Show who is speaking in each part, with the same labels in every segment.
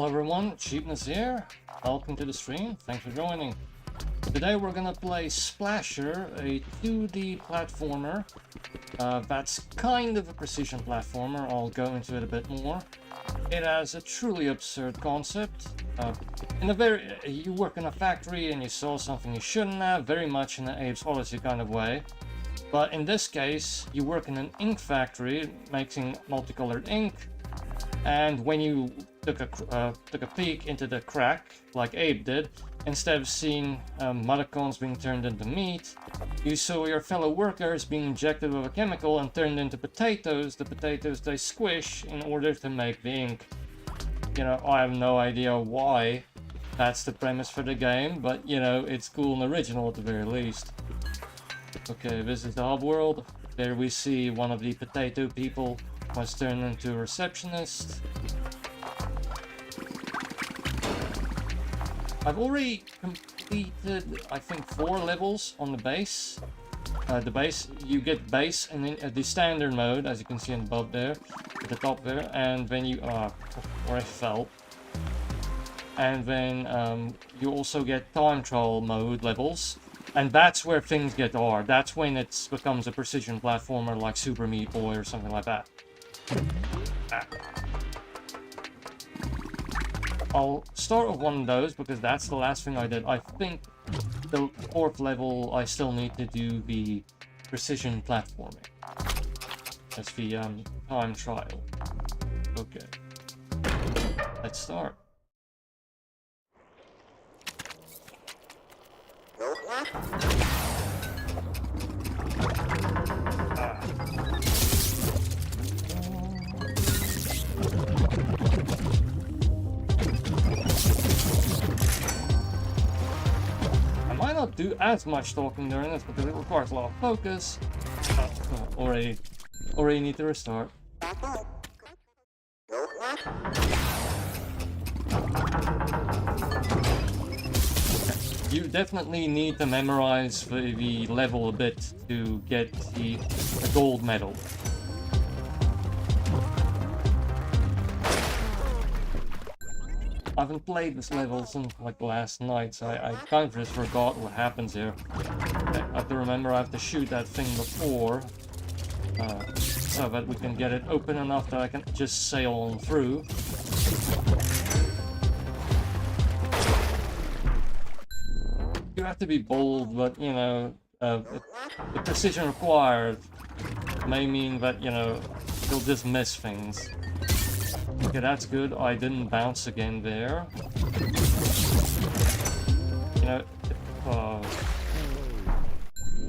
Speaker 1: Hello everyone, Cheapness here. Welcome to the stream. Thanks for joining. Today we're gonna play Splasher, a 2D platformer. That's kind of a precision platformer. I'll go into it a bit more. It has a truly absurd concept. You work in a factory and you saw something you shouldn't have, very much in an Abe's Odyssey kind of way. But in this case, you work in an ink factory making multicolored ink. And when you took a peek into the crack, like Abe did, instead of seeing Mudacons being turned into meat, you saw your fellow workers being injected with a chemical and turned into potatoes. The potatoes they squish in order to make the ink. You know, I have no idea why that's the premise for the game, but you know, it's cool and original at the very least. Okay, this is the hub world. There we see one of the potato people was turned into a receptionist. I've already completed, I think, 4 levels on the base. You get base and then the standard mode, as you can see above there, at the top there, and then you, where I fell. And then you also get time trial mode levels. And that's where things get hard. That's when it becomes a precision platformer like Super Meat Boy or something like that. I'll start with one of those because that's the last thing I did. I think the 4th level I still need to do the precision platforming. That's the time trial. Okay. Let's start. I might not do as much talking during this because it requires a lot of focus. Already need to restart. You definitely need to memorize the level a bit to get the gold medal. I haven't played this level since like last night, so I kind of just forgot what happens here. I have to remember I have to shoot that thing before, so that we can get it open enough that I can just sail on through. You have to be bold, but you know, the precision required may mean that, you know, you'll just miss things. Okay, that's good. I didn't bounce again there. You know,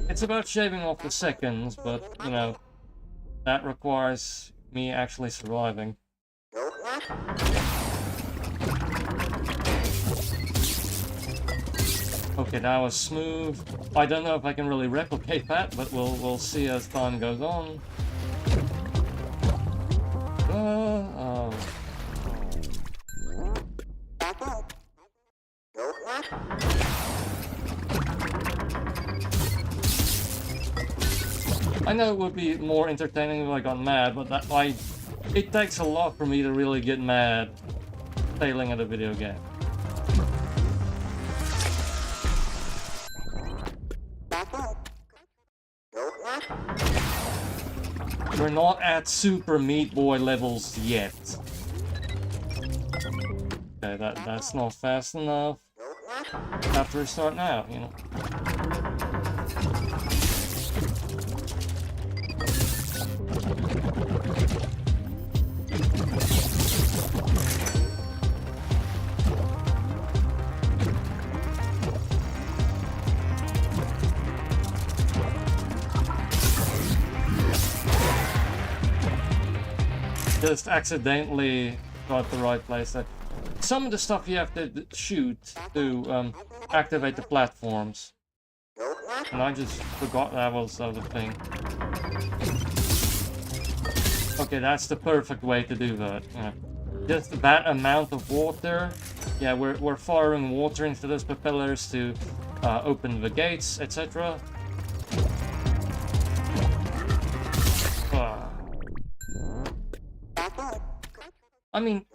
Speaker 1: it's about shaving off the seconds, but you know, that requires me actually surviving. Okay, that was smooth. I don't know if I can really replicate that, but we'll see as time goes on. I know it would be more entertaining if I got mad, but it takes a lot for me to really get mad failing at a video game. We're not at Super Meat Boy levels yet. Okay, that's not fast enough. Have to restart now, you know. Just accidentally got the right place. Some of the stuff you have to shoot to activate the platforms. And I just forgot that was the thing. Okay, that's the perfect way to do that. Yeah. Just that amount of water. Yeah, we're firing water into those propellers to open the gates, etc. I mean,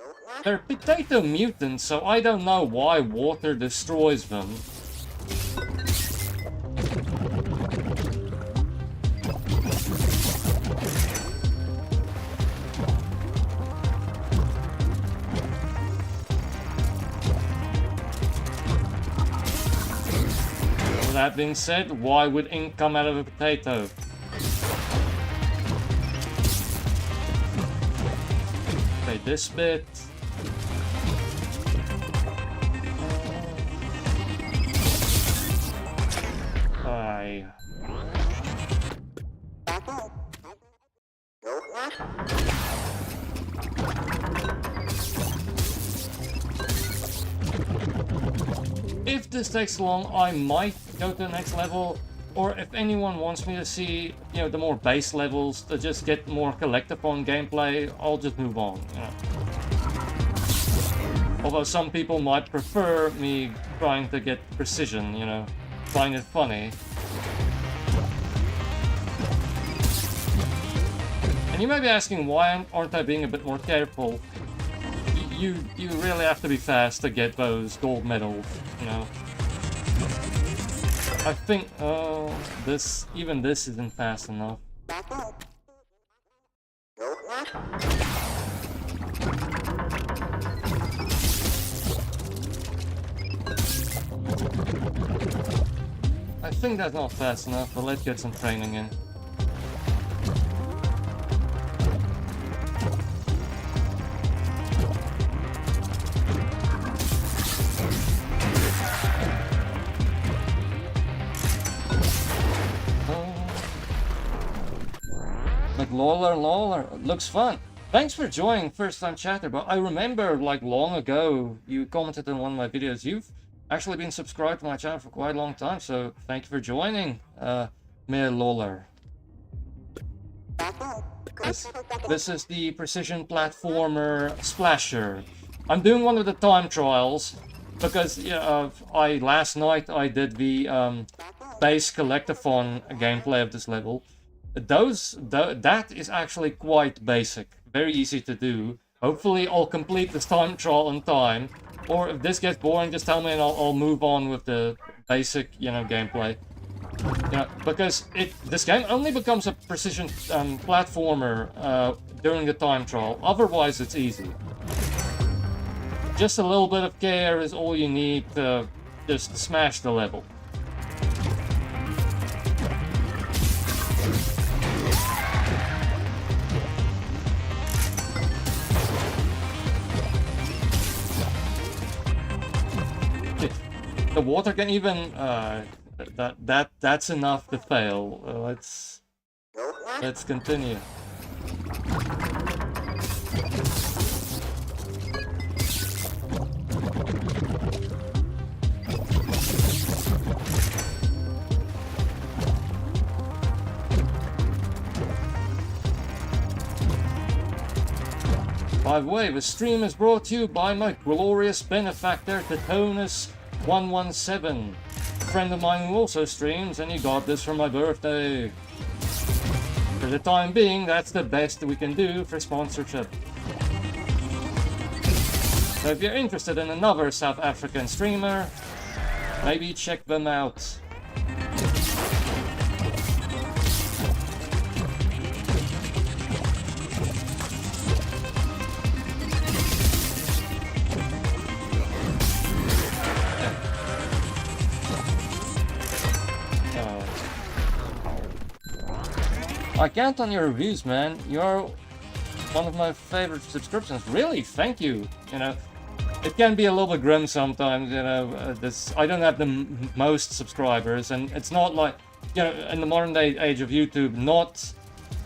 Speaker 1: They're potato mutants, so I don't know why water destroys them. With that being said, why would ink come out of a potato? Okay, this bit. If this takes long, I might go to the next level, or if anyone wants me to see, you know, the more base levels to just get more collectathon gameplay, I'll just move on, you know. Although some people might prefer me trying to get precision, you know, find it funny. And you may be asking, why aren't I being a bit more careful? You really have to be fast to get those gold medals, you know. I think, oh, even this isn't fast enough. I think that's not fast enough, but let's get some training in. Like Lawler, looks fun. Thanks for joining First Time Chatter, but I remember like long ago you commented on one of my videos. You've actually been subscribed to my channel for quite a long time, so thank you for joining, Mayor Lawler. This is the precision platformer Splasher. I'm doing one of the time trials because last night I did the base collectathon gameplay of this level. That is actually quite basic, very easy to do. Hopefully I'll complete this time trial on time, or if this gets boring, just tell me and I'll move on with the basic, you know, gameplay. Yeah, because this game only becomes a precision platformer during the time trial. Otherwise, it's easy. Just a little bit of care is all you need to just smash the level. The water can even that's enough to fail. Let's continue. By the way, the stream is brought to you by my glorious benefactor, Tetonus117. A friend of mine who also streams, and he got this for my birthday. For the time being, that's the best we can do for sponsorship. So if you're interested in another South African streamer, maybe check them out. I count on your reviews, man. You're one of my favorite subscriptions. Really, thank you. You know, it can be a little bit grim sometimes. You know, I don't have the most subscribers, and it's not like, you know, in the modern day age of YouTube, not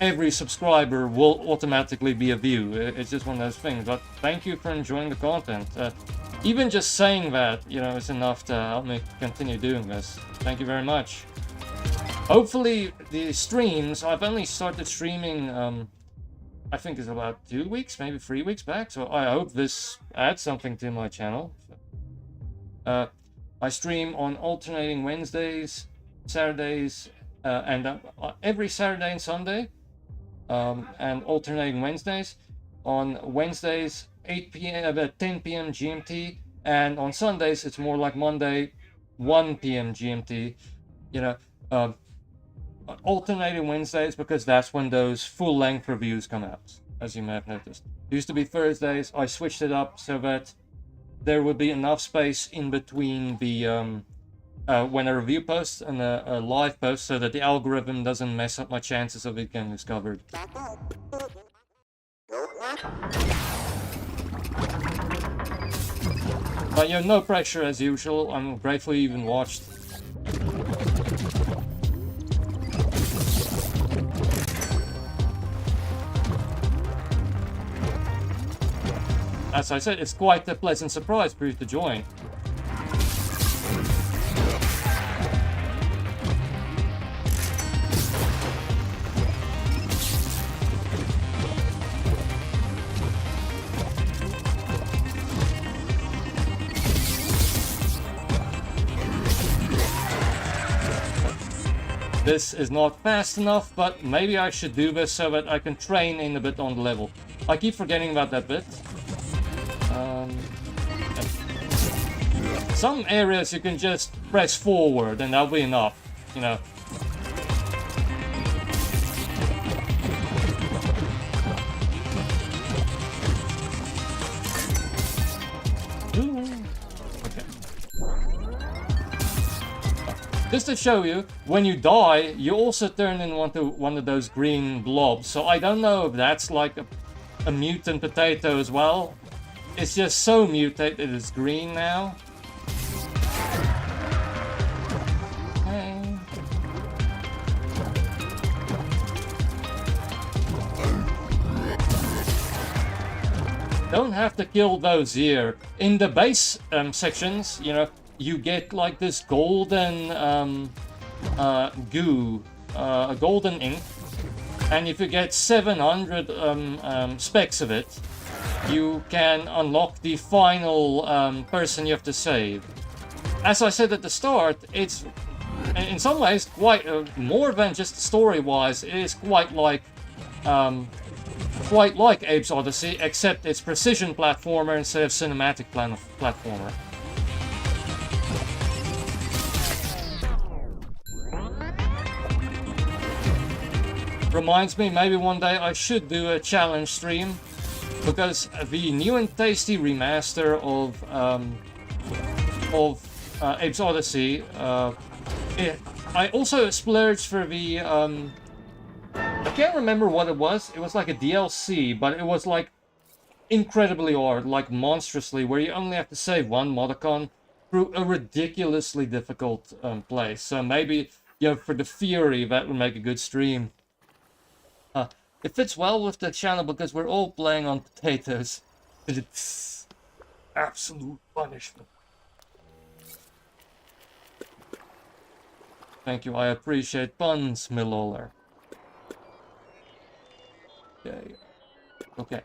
Speaker 1: every subscriber will automatically be a view. It's just one of those things. But thank you for enjoying the content. Even just saying that, you know, is enough to help me continue doing this. Thank you very much. Hopefully the streams, I've only started streaming, I think it's about 2 weeks, maybe 3 weeks back, so I hope this adds something to my channel. I stream on alternating Wednesdays, Saturdays, and every Saturday and Sunday, and alternating Wednesdays. On Wednesdays, 8 p.m. 10 p.m. GMT, and on Sundays it's more like Monday 1 p.m. GMT. You know, alternating Wednesdays because that's when those full-length reviews come out, as you may have noticed. It used to be Thursdays. I switched it up so that there would be enough space in between the when a review posts and a live post, so that the algorithm doesn't mess up my chances of it getting discovered. But you know, no pressure as usual. I'm grateful you even watched. As I said, it's quite a pleasant surprise for you to join. This is not fast enough, but maybe I should do this so that I can train in a bit on the level. I keep forgetting about that bit. Some areas you can just press forward and that'll be enough, you know. Okay. Just to show you, when you die, you also turn into one of those green blobs. So I don't know if that's like a mutant potato as well. It's just so mutated it's green now. Okay. Don't have to kill those here. In the base sections, you know, you get like this golden goo, a golden ink. And if you get 700 specs of it, you can unlock the final person you have to save. As I said at the start, it's in some ways quite more than just story-wise. It is quite like Abe's Odyssey, except it's precision platformer instead of cinematic platformer. Reminds me, maybe one day I should do a challenge stream, because the new and tasty remaster of Abe's Odyssey, I also splurged for the I can't remember what it was. It was like a DLC, but it was like incredibly hard, like monstrously, where you only have to save one modicon through a ridiculously difficult place. So maybe, you know, for the Fury, that would make a good stream. It fits well with the channel because we're all playing on potatoes. It's absolute punishment. Thank you, I appreciate puns, Miloler. Okay. Okay.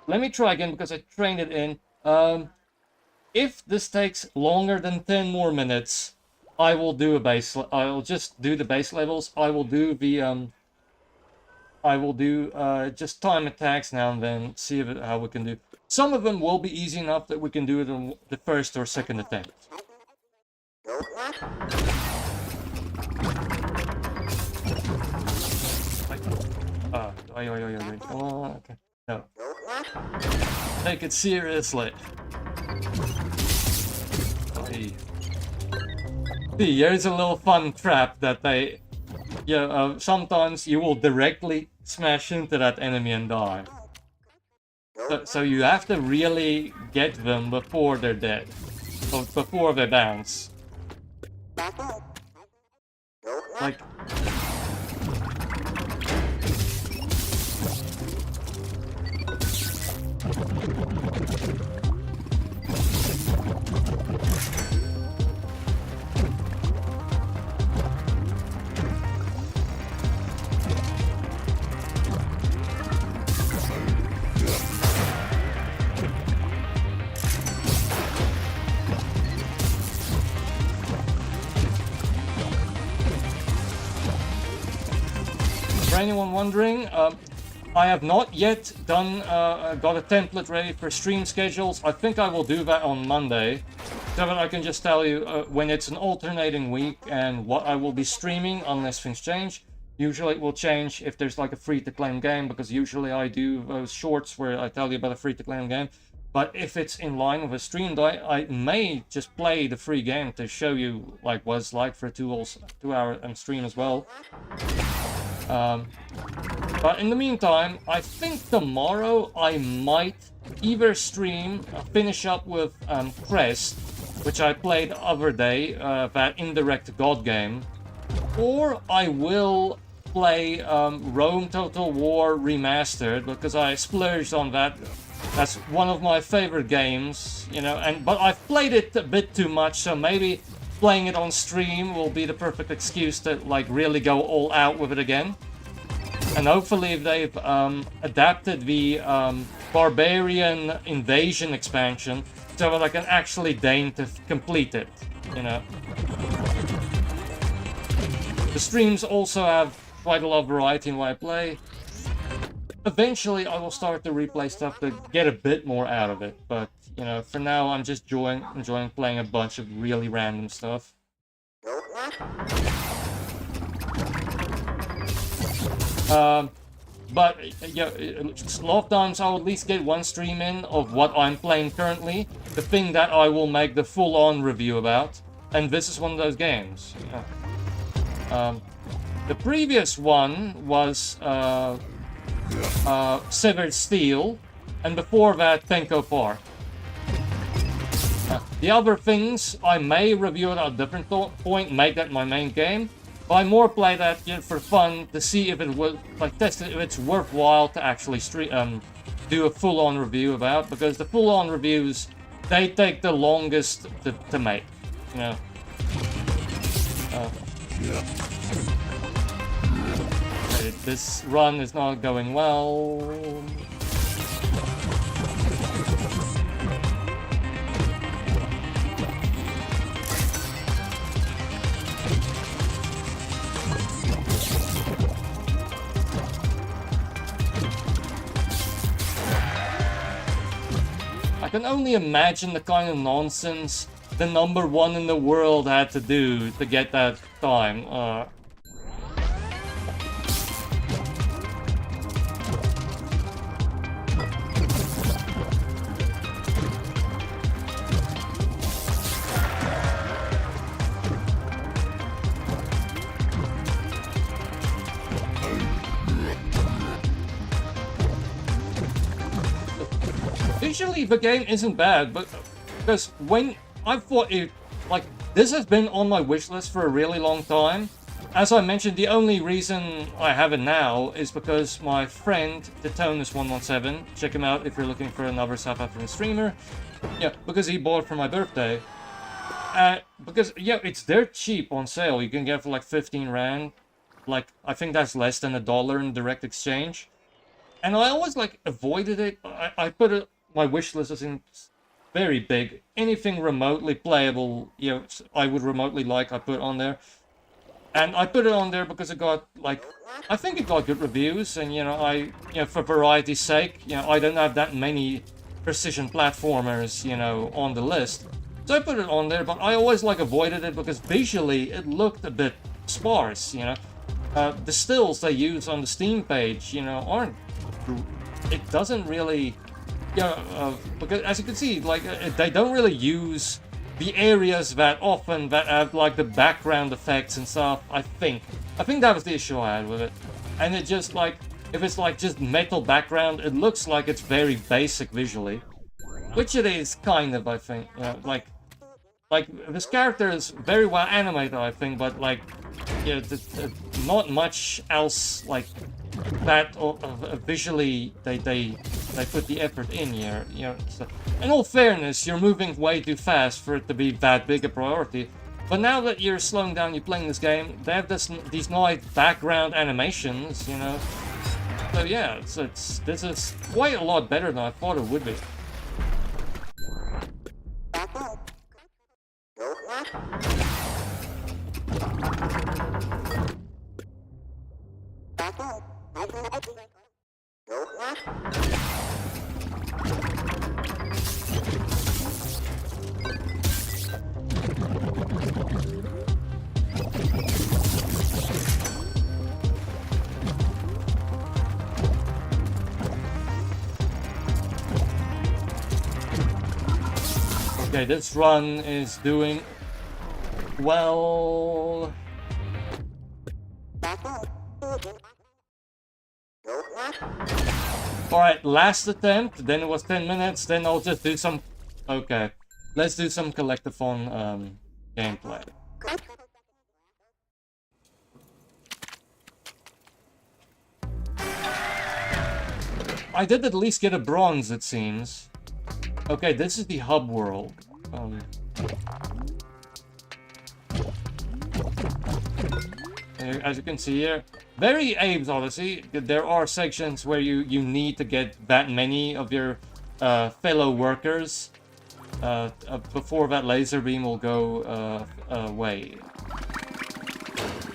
Speaker 1: Let me try again because I trained it in. If this takes longer than 10 more minutes, I will do a base. I'll just do the base levels. I will do the just time attacks now and then. See how we can do. Some of them will be easy enough that we can do it on the first or second attempt. Oh, okay. No. Take it seriously. See, here's a little fun trap that they... Yeah, sometimes you will directly smash into that enemy and die. So you have to really get them before they're dead. Or before they bounce. Like... For anyone wondering, I have not yet done got a template ready for stream schedules. I think I will do that on Monday, so that I can just tell you when it's an alternating week and what I will be streaming unless things change. Usually it will change if there's like a free-to-claim game, because usually I do those shorts where I tell you about a free-to-claim game. But if it's in line with a stream day, I may just play the free game to show you like what it's like for a 2-hour stream as well. But in the meantime, I think tomorrow I might either stream, finish up with Crest, which I played the other day, that indirect God game, or I will play Rome Total War Remastered, because I splurged on that. That's one of my favorite games, you know, but I've played it a bit too much, so maybe playing it on stream will be the perfect excuse to like really go all out with it again. And hopefully they've adapted the Barbarian Invasion expansion so that I can actually deign to complete it, you know. The streams also have quite a lot of variety in what I play. Eventually I will start to replay stuff to get a bit more out of it, but, you know, for now I'm just enjoying playing a bunch of really random stuff. But yeah, a lot of times I'll at least get one stream in of what I'm playing currently, the thing that I will make the full-on review about, and this is one of those games. The previous one was Severed Steel, and before that Tenko Park. The other things I may review at a different point, make that my main game. But I more play that, you know, for fun, to see if it will, like, test it, if it's worthwhile to actually do a full-on review about, because the full-on reviews, they take the longest to make, you know. This run is not going well. I can only imagine the kind of nonsense the #1 in the world had to do to get that time. Visually, the game isn't bad, but because when I thought it, like, this has been on my wish list for a really long time. As I mentioned, the only reason I have it now is because my friend, Detonus117, check him out if you're looking for another South African streamer. Yeah, because he bought it for my birthday. Because, yeah, it's dirt cheap on sale. You can get it for like 15 Rand. Like, I think that's less than $1 in direct exchange. And I always, like, avoided it. I put it, my wish list is very big. Anything remotely playable, you know, I would remotely like, I put on there. And I put it on there because it got, like, I think it got good reviews. And, you know, for variety's sake, you know, I don't have that many precision platformers, you know, on the list. So I put it on there, but I always, like, avoided it because visually it looked a bit sparse, you know. The stills they use on the Steam page, you know, aren't... It doesn't really... Yeah, because as you can see, like, they don't really use the areas that often that have, like, the background effects and stuff, I think. I think that was the issue I had with it. And it just, like, if it's, like, just metal background, it looks like it's very basic visually. Which it is, kind of, I think. You know, like, this character is very well animated, I think, but, like, yeah, not much else, like, that visually they put the effort in here, you know. So, in all fairness, you're moving way too fast for it to be that big a priority. But now that you're slowing down, you're playing this game, they have these nice background animations, you know. So yeah, this is quite a lot better than I thought it would be. Okay, this run is doing well. Alright, last attempt, then it was 10 minutes, then I'll just do some... Okay, let's do some collectathon gameplay. I did at least get a bronze, it seems. Okay, this is the hub world. As you can see here, very Abe's Odyssey. There are sections where you need to get that many of your fellow workers before that laser beam will go away.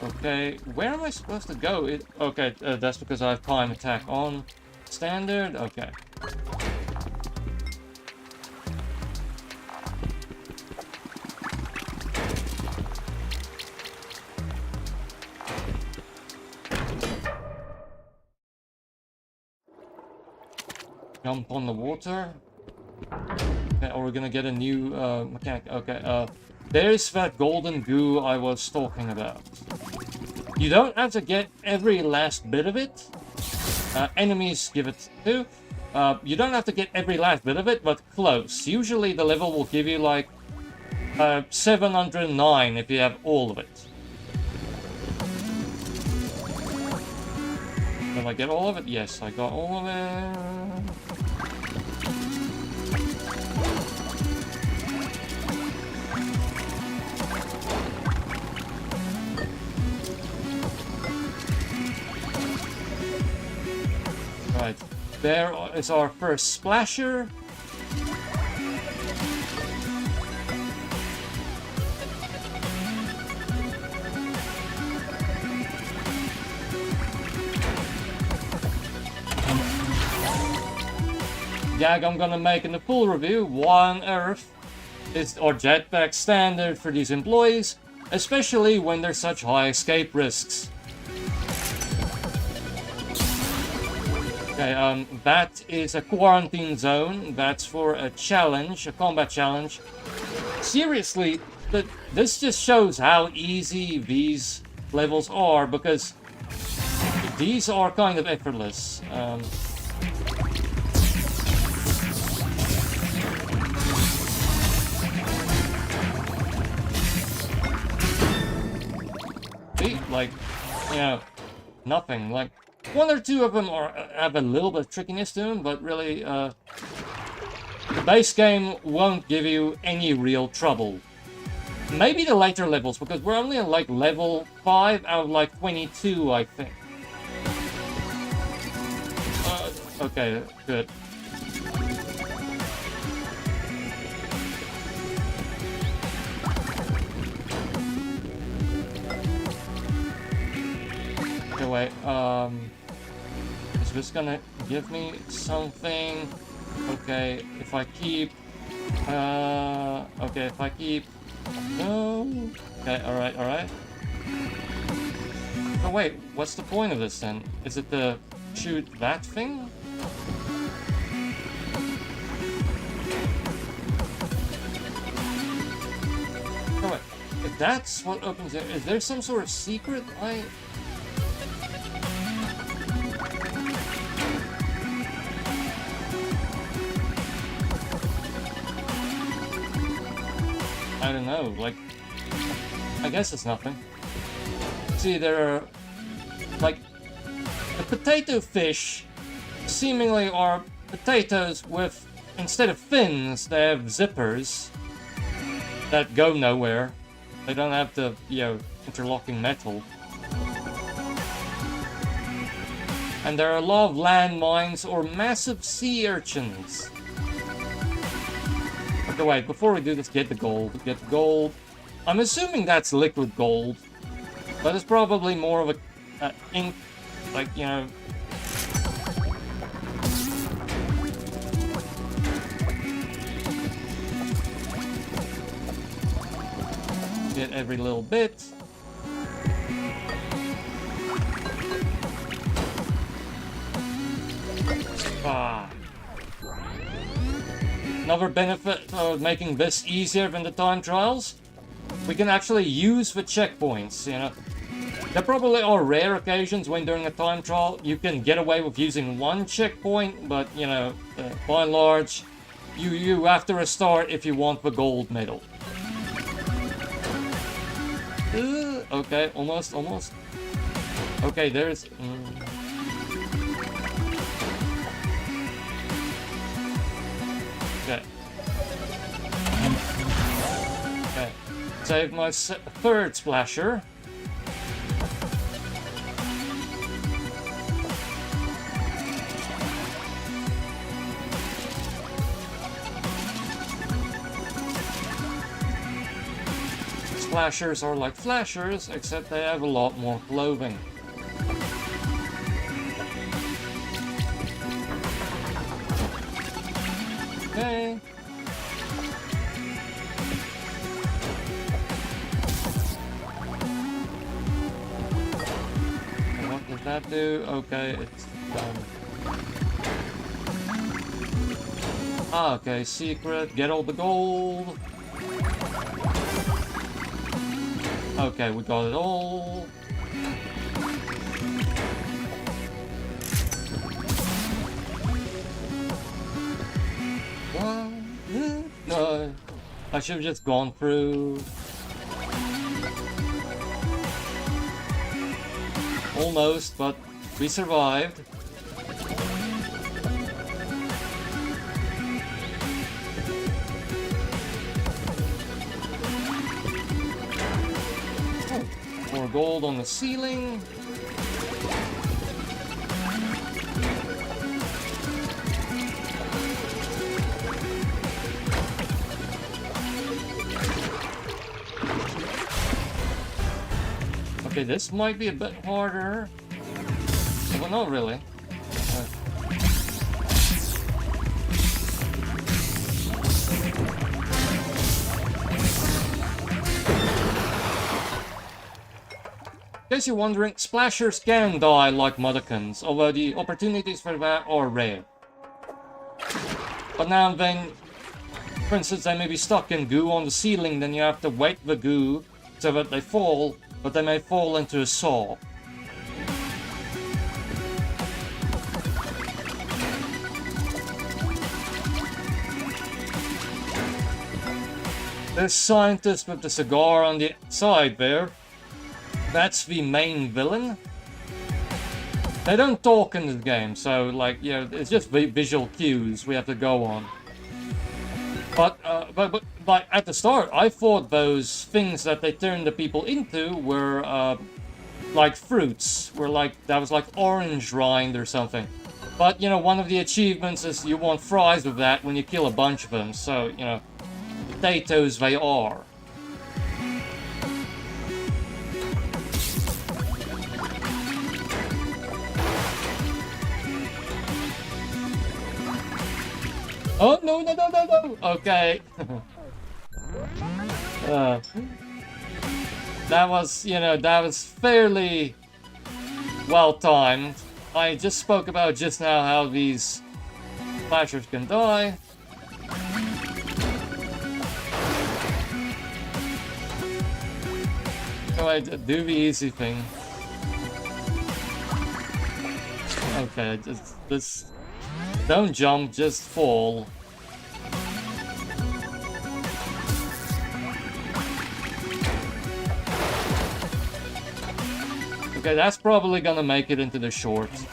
Speaker 1: Okay, where am I supposed to go? Okay, that's because I have time attack on. Standard? Okay. Jump on the water. Okay, or we're gonna get a new mechanic. Okay, there's that golden goo I was talking about. You don't have to get every last bit of it. Enemies give it too. You don't have to get every last bit of it, but close. Usually the level will give you like 709 if you have all of it. Did I get all of it? Yes, I got all of it. Right, there is our first splasher. Gag I'm gonna make in the full review. Why on earth is our jetpack standard for these employees, especially when there's such high escape risks? Okay, that is a quarantine zone. That's for a challenge, a combat challenge. Seriously, this just shows how easy these levels are, because these are kind of effortless. See, like, you know, nothing. Like, one or two of them have a little bit of trickiness to them, but really, the base game won't give you any real trouble. Maybe the later levels, because we're only on like level 5 out of like 22, I think. Okay, good. Okay, wait, is this gonna give me something? Okay, if I keep... okay, if I keep... No... Okay, alright, alright. Oh wait, what's the point of this then? Is it to shoot that thing? Oh wait, if that's what opens it, is there some sort of secret? I don't know, like, I guess it's nothing. See, there are, like, the potato fish seemingly are potatoes with, instead of fins, they have zippers that go nowhere. They don't have the, you know, interlocking metal. And there are a lot of landmines or massive sea urchins. Okay, wait, before we do this, get the gold. Get the gold. I'm assuming that's liquid gold, but it's probably more of a ink, like, you know... Get every little bit. Ah. Another benefit of making this easier than the time trials, we can actually use the checkpoints, you know. There probably are rare occasions when during a time trial you can get away with using one checkpoint, but, you know, by and large, you have to restart if you want the gold medal. Okay, almost. Okay, there's... Okay. Okay. Save my third splasher. Splashers are like flashers, except they have a lot more clothing. Okay. And what does that do? Okay, it's done. Ah, okay, secret, get all the gold. Okay, we got it all. No, I should have just gone through. Almost, but we survived. More gold on the ceiling. Okay, this might be a bit harder. Well, not really. In case you're wondering, splashers can die like mudokons, although the opportunities for that are rare. But now and then, for instance, they may be stuck in goo on the ceiling, then you have to wait the goo so that they fall, but they may fall into a saw. This scientist with the cigar on the side there, that's the main villain. They don't talk in the game, so like, you know, it's just visual cues we have to go on. But like at the start, I thought those things that they turned the people into were like fruits, were like, that was like orange rind or something. But you know, one of the achievements is you want fries with that when you kill a bunch of them. So you know, potatoes they are. Oh, no. Okay. That was, you know, that was fairly well timed. I just spoke about just now how these flashers can die. So I do the easy thing. Okay, just don't jump, just fall. Okay, that's probably gonna make it into the shorts.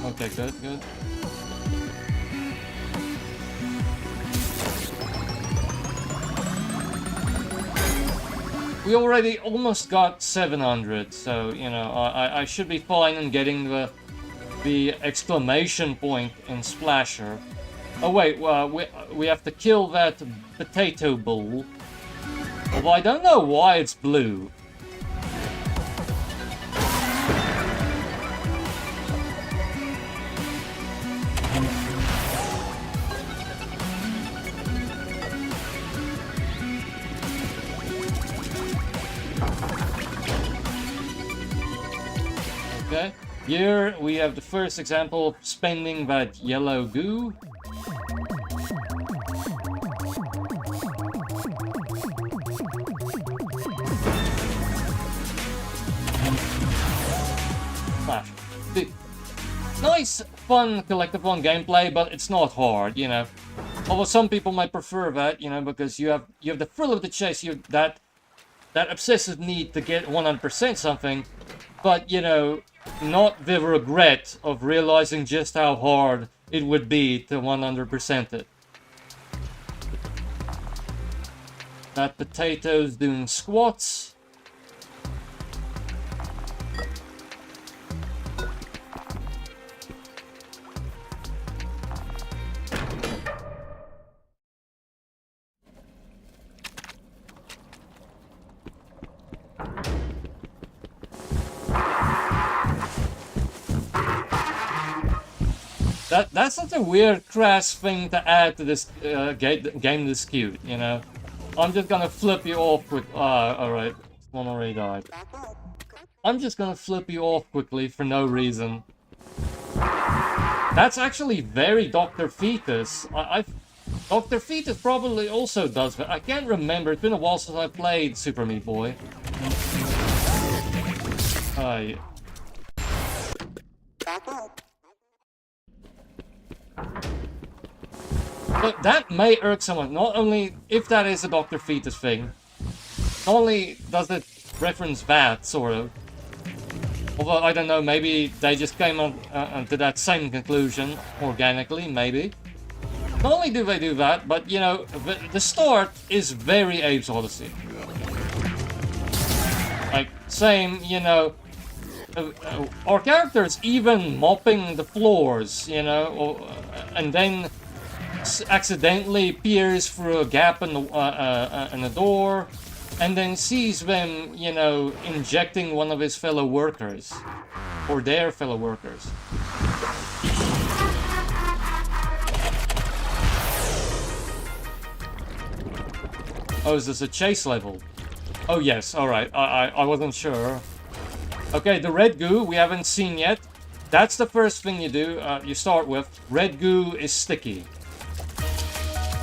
Speaker 1: Okay, good. We already almost got 700, so, you know, I should be fine in getting the exclamation point in Splasher. Oh wait, we have to kill that potato bull. Although I don't know why it's blue. Here we have the first example of spending that yellow goo. Flash. Nice, fun, collectible gameplay, but it's not hard, you know. Although some people might prefer that, you know, because you have the thrill of the chase, you have that obsessive need to get 100% something, but, you know, not the regret of realizing just how hard it would be to 100% it. That potato's doing squats. That's such a weird, crass thing to add to this game this cute, you know? I'm just gonna flip you off quick. Alright. One already died. I'm just gonna flip you off quickly for no reason. That's actually very Dr. Fetus. Dr. Fetus probably also does that. I can't remember. It's been a while since I played Super Meat Boy. Yeah. But that may irk someone. Not only if that is a Dr. Fetus thing, not only does it reference that, sort of. Although, I don't know, maybe they just came to that same conclusion organically, maybe. Not only do they do that, but, you know, the start is very Abe's Odyssey. Like, same, you know, our characters even mopping the floors, you know, and then accidentally peers through a gap in the door, and then sees them, you know, injecting one of his fellow workers, or their fellow workers. Oh, is this a chase level? Oh yes, alright, I wasn't sure. Okay, the red goo we haven't seen yet. That's the first thing you do, you start with. Red goo is sticky.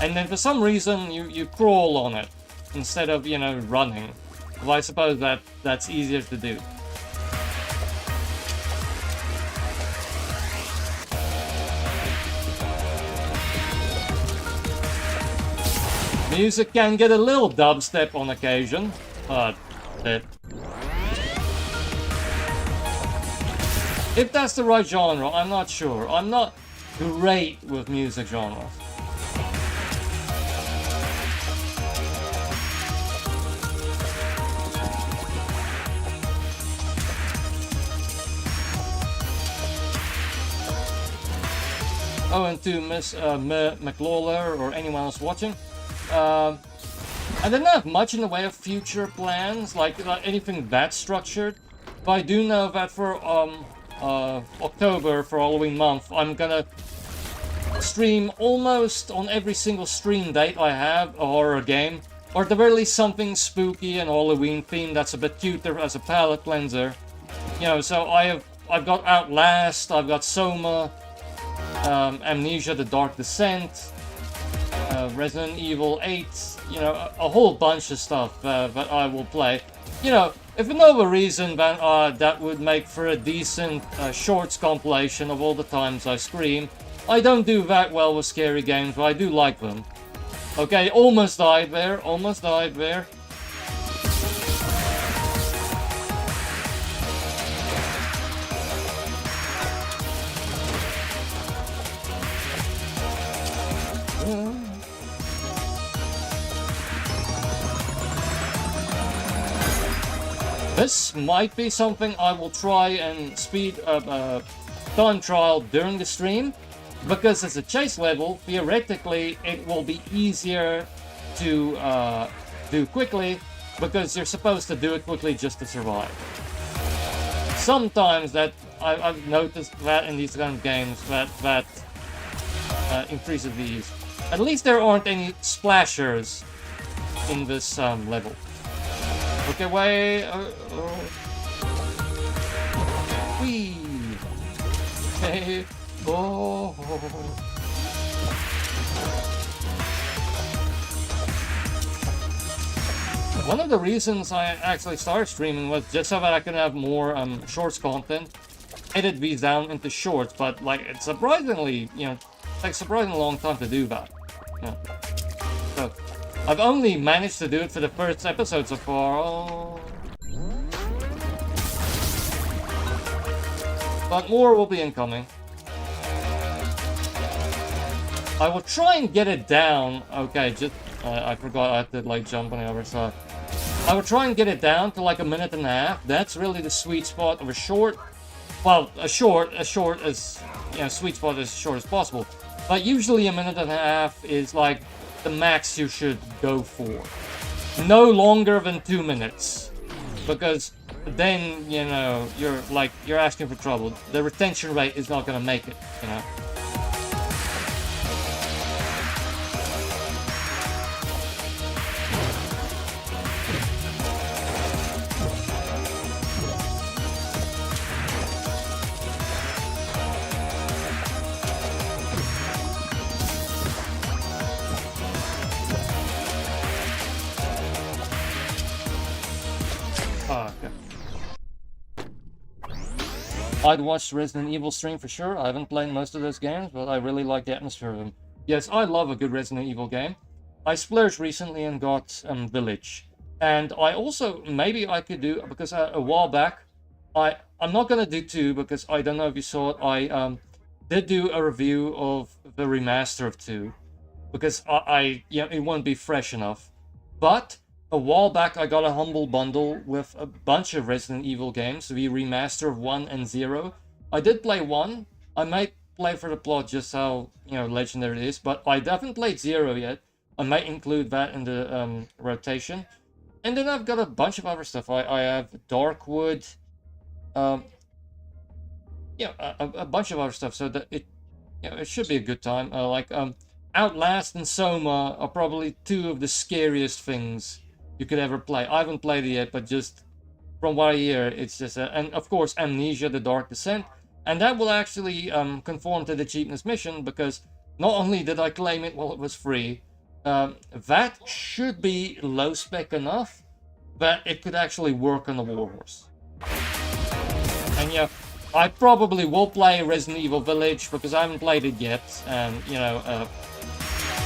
Speaker 1: And then for some reason, you crawl on it, instead of, you know, running. Well, I suppose that's easier to do. Music can get a little dubstep on occasion, but if that's the right genre, I'm not sure. I'm not great with music genres. Oh, and to Miss McLawler or anyone else watching, I don't have much in the way of future plans, like anything that structured, but I do know that for October, for Halloween month, I'm gonna stream almost on every single stream date I have a horror game, or at the very least something spooky and Halloween themed that's a bit cuter as a palate cleanser. You know, so I've got Outlast, I've got Soma, Amnesia: The Dark Descent, Resident Evil 8, you know, a whole bunch of stuff that I will play. You know, if for no other reason than that would make for a decent shorts compilation of all the times I scream. I don't do that well with scary games, but I do like them. Okay, almost died there, almost died there. This might be something I will try and speed up time trial during the stream, because as a chase level, theoretically it will be easier to do quickly, because you're supposed to do it quickly just to survive. Sometimes that I've noticed that in these kind of games that increases the ease. At least there aren't any splashers in this level. Okay, wait. Whee! Okay. Oh. One of the reasons I actually started streaming was just so that I can have more shorts content, edit these down into shorts, but like it's surprisingly, takes surprisingly long time to do that. Yeah. So I've only managed to do it for the first episode so far. Oh. But more will be incoming. I will try and get it down. Okay, just I forgot I had to like jump on the other side. I will try and get it down to like a minute and a half. That's really the sweet spot of a short. Well, a short is, sweet spot as short as possible. But usually a minute and a half is like the max you should go for. No longer than 2 minutes. Because then, you're asking for trouble. The retention rate is not gonna make it, I'd watch Resident Evil stream for sure. I haven't played most of those games, but I really like the atmosphere of them. Yes, I love a good Resident Evil game. I splurged recently and got Village. And I also, maybe I could do, because a while back, I'm not going to do 2, because I don't know if you saw it, I did do a review of the remaster of 2. Because it won't be fresh enough. But a while back, I got a humble bundle with a bunch of Resident Evil games, the remaster of 1 and 0. I did play 1. I might play for the plot just how, legendary it is, but I haven't played 0 yet. I might include that in the rotation. And then I've got a bunch of other stuff. I have Darkwood, a bunch of other stuff, so that it should be a good time. Outlast and Soma are probably 2 of the scariest things you could ever play. I haven't played it yet, but just from what I hear, it's just and of course Amnesia: The Dark Descent, and that will actually conform to the Cheapness mission, because not only did I claim it while it was free, that should be low spec enough that it could actually work on the Warhorse. And I probably will play Resident Evil Village because I haven't played it yet, and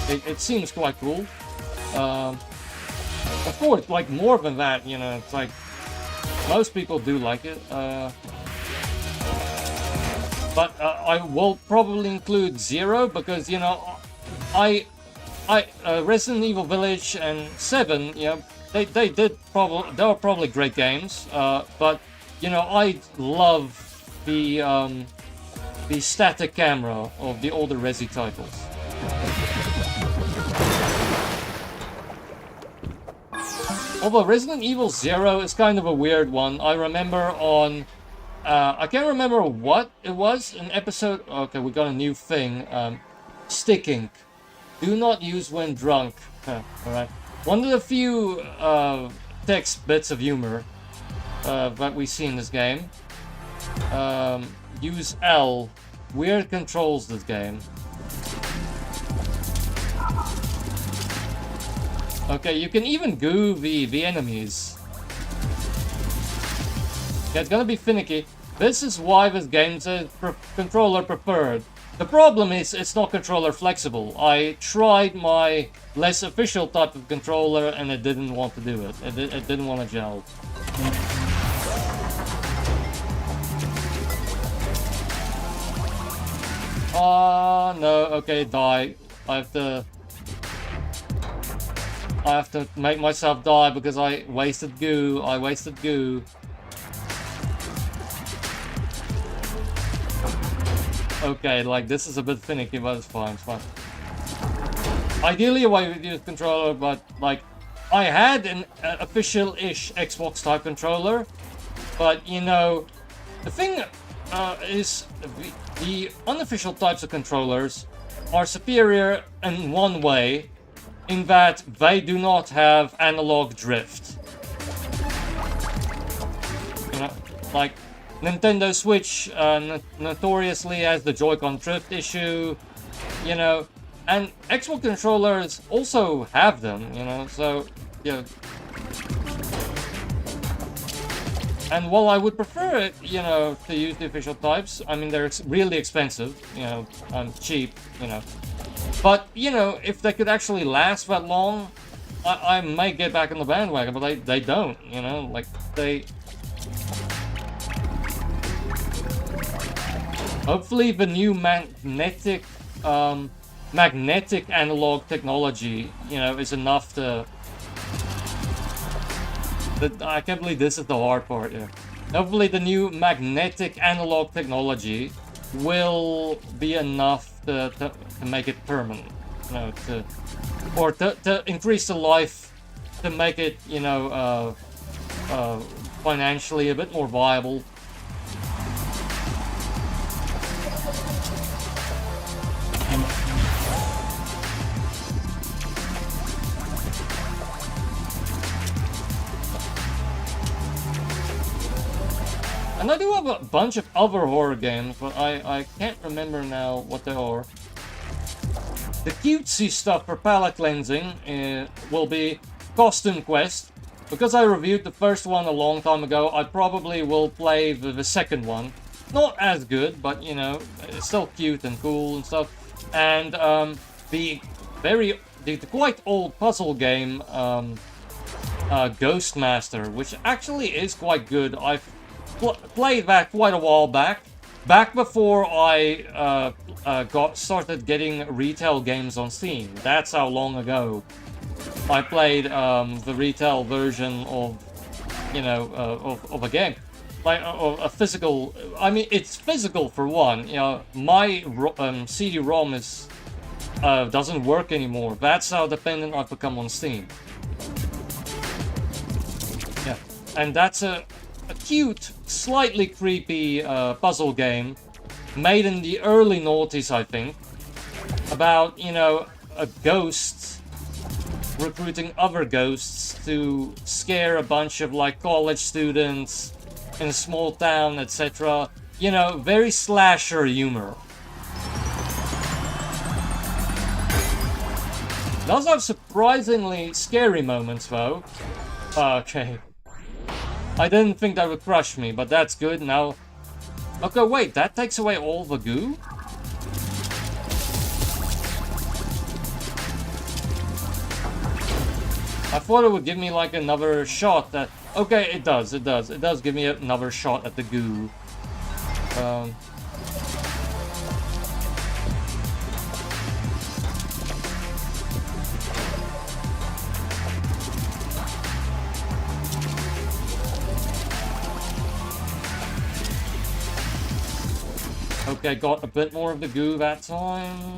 Speaker 1: it seems quite cool. Of course, like more than that, it's like most people do like it. But I will probably include 0 because Resident Evil Village and 7, they were probably great games. But I love the static camera of the older Resi titles. Although Resident Evil 0 is kind of a weird one. I remember on... I can't remember what it was. An episode... Okay, we got a new thing. Stick ink. Do not use when drunk. Alright. One of the few text bits of humor that we see in this game. Use L. Weird controls this game. Okay, you can even goo the enemies. Yeah, it's gonna be finicky. This is why this game's controller preferred. The problem is it's not controller flexible. I tried my less official type of controller and it didn't want to do it. It didn't want to gel. Oh no, okay, die. I have to make myself die because I wasted goo. Okay, like this is a bit finicky, but it's fine, Ideally I would use controller, but like I had an official-ish Xbox type controller, but the thing is the unofficial types of controllers are superior in one way, in that they do not have analog drift. Like Nintendo Switch notoriously has the Joy-Con drift issue, you know, and Xbox controllers also have them, you know, so, you know. And while I would prefer it, you know, to use the official types, I mean, they're really expensive, you know, cheap, you know. But, you know, if they could actually last that long, I might get back on the bandwagon, but they don't, you know, like, they... Hopefully the new magnetic analog technology, you know, is enough to... I can't believe this is the hard part here. Hopefully the new magnetic analog technology will be enough to make it permanent, you know, to increase the life, to make it, you know, financially a bit more viable. And I do have a bunch of other horror games, but I can't remember now what they are. The cutesy stuff for palette cleansing will be Costume Quest. Because I reviewed the first one a long time ago, I probably will play the second one. Not as good, but, you know, it's still cute and cool and stuff. And the quite old puzzle game, Ghost Master, which actually is quite good. I've played that quite a while back before I started getting retail games on Steam. That's how long ago I played the retail version of, you know, of a game, like a physical. I mean, it's physical for one. You know, my CD-ROM is doesn't work anymore. That's how dependent I've become on Steam. Yeah, and that's a cute, slightly creepy puzzle game made in the early noughties, I think, about, you know, a ghost recruiting other ghosts to scare a bunch of, like, college students in a small town, etc. You know, very slasher humor. Does have surprisingly scary moments, though. Okay. I didn't think that would crush me, but that's good. Now... Okay, wait, that takes away all the goo? I thought it would give me, like, another shot that... Okay, it does. It does give me another shot at the goo. Okay, got a bit more of the goo that time.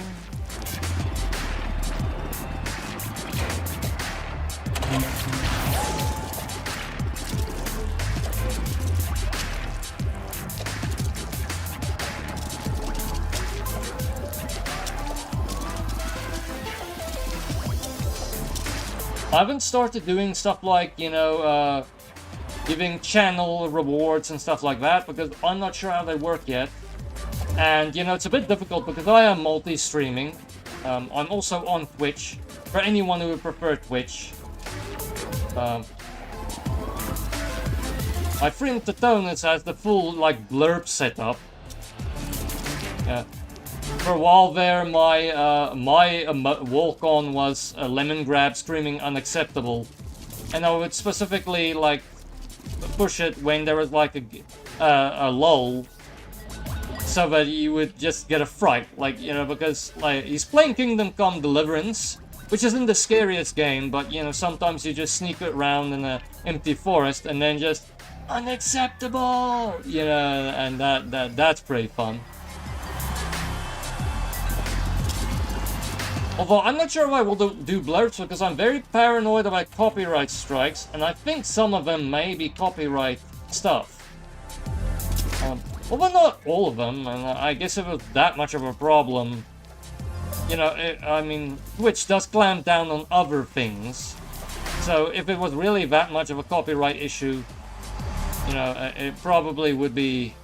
Speaker 1: I haven't started doing stuff like, you know, giving channel rewards and stuff like that, because I'm not sure how they work yet. And, you know, it's a bit difficult because I am multi-streaming. I'm also on Twitch, for anyone who would prefer Twitch. My friend Tetonis has the full, like, blurb setup. Yeah. For a while there, my walk-on was lemon grab screaming unacceptable. And I would specifically, like, push it when there was, like, a lull. So that you would just get a fright, like, you know, because, like, he's playing Kingdom Come Deliverance, which isn't the scariest game, but, you know, sometimes you just sneak around in an empty forest and then just, unacceptable, you know, and that's pretty fun. Although, I'm not sure if I will do blurbs, because I'm very paranoid about copyright strikes, and I think some of them may be copyright stuff. Well, but not all of them, and I guess if it was that much of a problem, you know, I mean, Twitch does clamp down on other things. So if it was really that much of a copyright issue, you know, it probably would be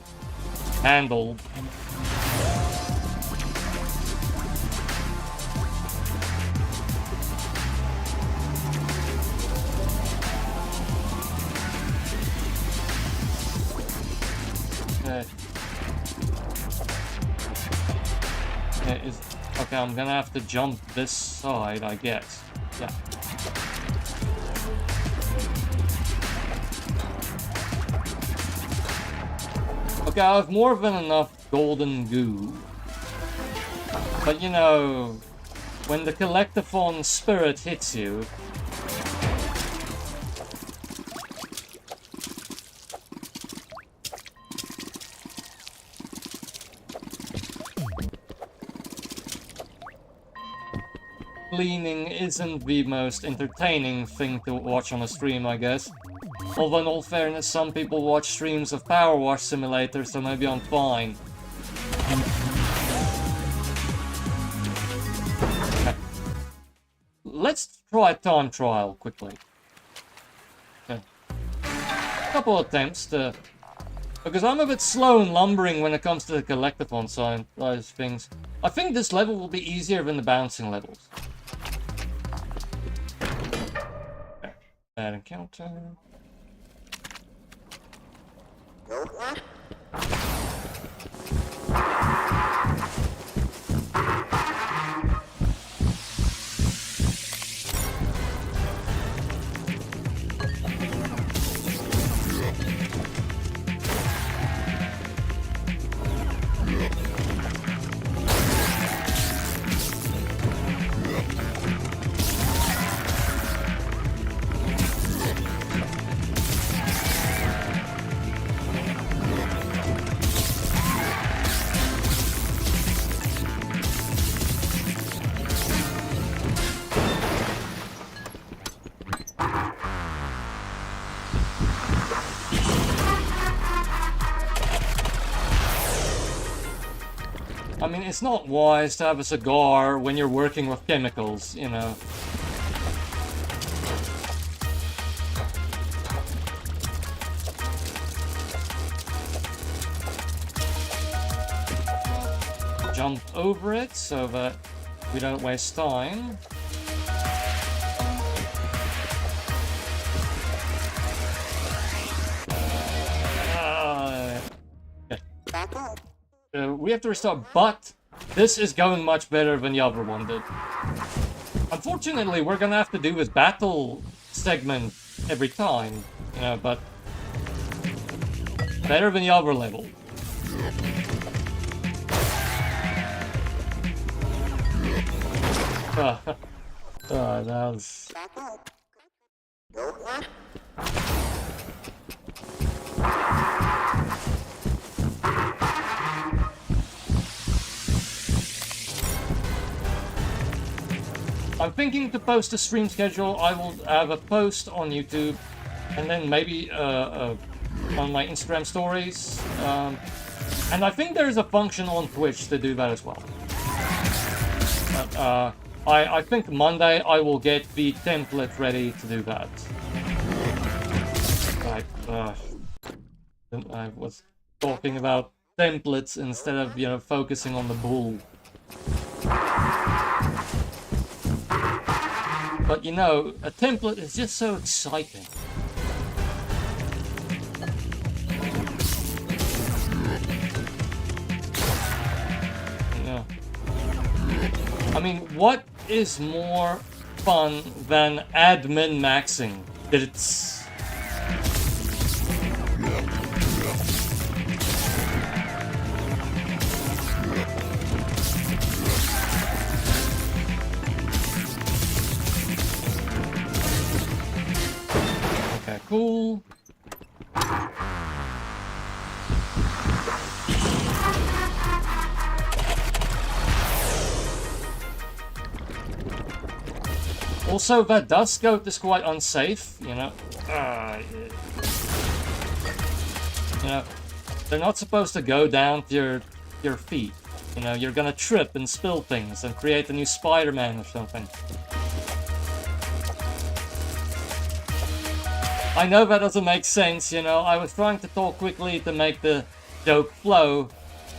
Speaker 1: handled. Okay, I'm gonna have to jump this side, I guess. Yeah. Okay, I have more than enough golden goo. But you know, when the collectathon spirit hits you, cleaning isn't the most entertaining thing to watch on a stream, I guess. Although in all fairness, some people watch streams of Power Wash Simulator, so maybe I'm fine. Okay. Let's try time trial quickly. Okay. Couple attempts to... Because I'm a bit slow and lumbering when it comes to the collectathon side of things. I think this level will be easier than the bouncing levels. Bad encounter. I mean, it's not wise to have a cigar when you're working with chemicals, you know. Jump over it so that we don't waste time. We have to restart, but this is going much better than the other one did. Unfortunately, we're gonna have to do this battle segment every time, you know, but better than the other level. That was... I'm thinking to post a stream schedule. I will have a post on YouTube, and then maybe on my Instagram stories. And I think there's a function on Twitch to do that as well. But, I think Monday I will get the template ready to do that. Right. I was talking about templates instead of, you know, focusing on the bull. But you know, a template is just so exciting. Yeah. I mean, what is more fun than admin maxing? It's... Okay, cool. Also, that dust scope is quite unsafe, you know. You know, they're not supposed to go down to your feet. You know, you're gonna trip and spill things and create a new Spider-Man or something. I know that doesn't make sense, you know. I was trying to talk quickly to make the joke flow.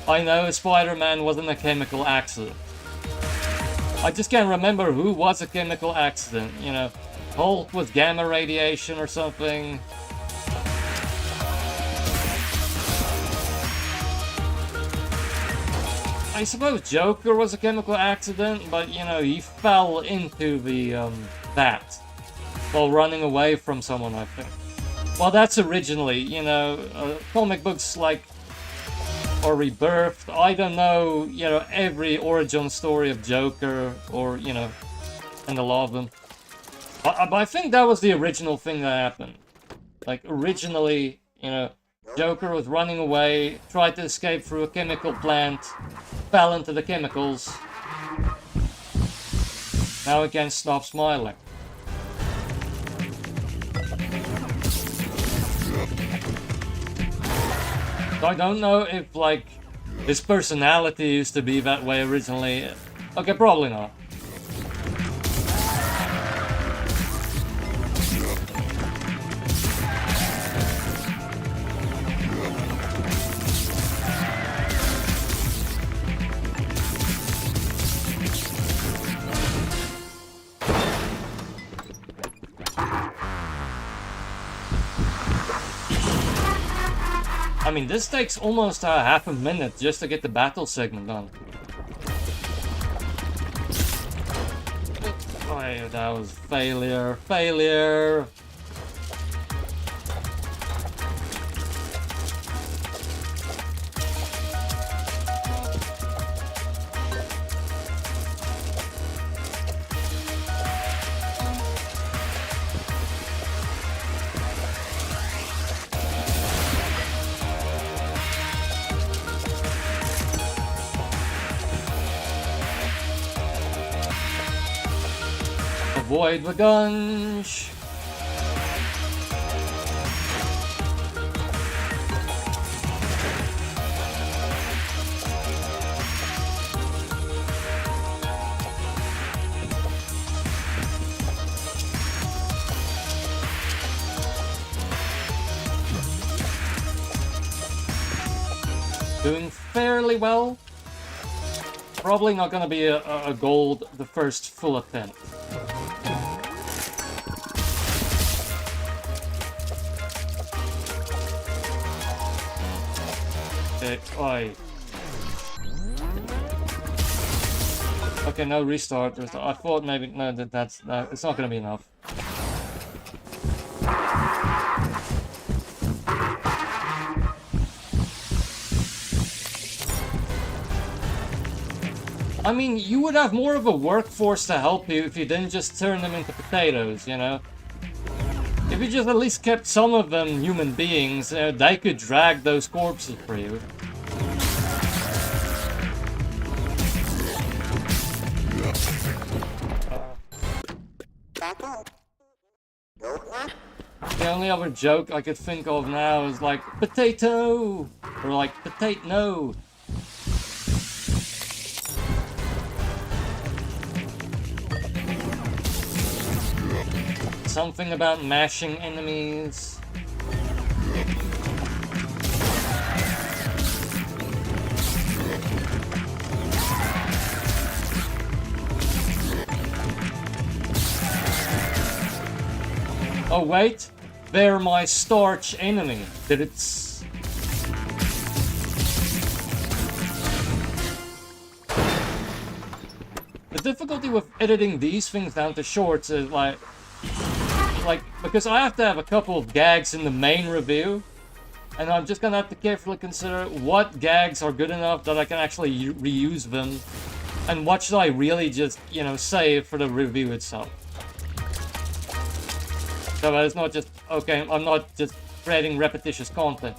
Speaker 1: I know Spider-Man wasn't a chemical accident. I just can't remember who was a chemical accident, you know. Hulk was gamma radiation or something. I suppose Joker was a chemical accident, but, you know, he fell into the, vat while running away from someone, I think. Well, that's originally, you know, comic books like or Rebirth. I don't know, you know, every origin story of Joker or, you know, and a lot of them. But I think that was the original thing that happened. Like, originally, you know, Joker was running away, tried to escape through a chemical plant, fell into the chemicals. Now he can't stop smiling. So I don't know if, like, his personality used to be that way originally. Okay, probably not. I mean, this takes almost half a minute just to get the battle segment done. Oh, that was failure. Failure! Avoid the gunge. Doing fairly well. Probably not gonna be a gold the first full attempt. Oi. Okay, no restart. I thought maybe no. That's no. It's not gonna be enough. I mean, you would have more of a workforce to help you if you didn't just turn them into potatoes, you know? If you just at least kept some of them human beings, they could drag those corpses for you. The only other joke I could think of now is like, potato! Or like, potato no! Something about mashing enemies. Oh wait, they're my starch enemy. Did it's... The difficulty with editing these things down to shorts is like, because I have to have a couple of gags in the main review, and I'm just gonna have to carefully consider what gags are good enough that I can actually reuse them, and what should I really just, you know, save for the review itself. So that it's not just, okay, I'm not just creating repetitious content.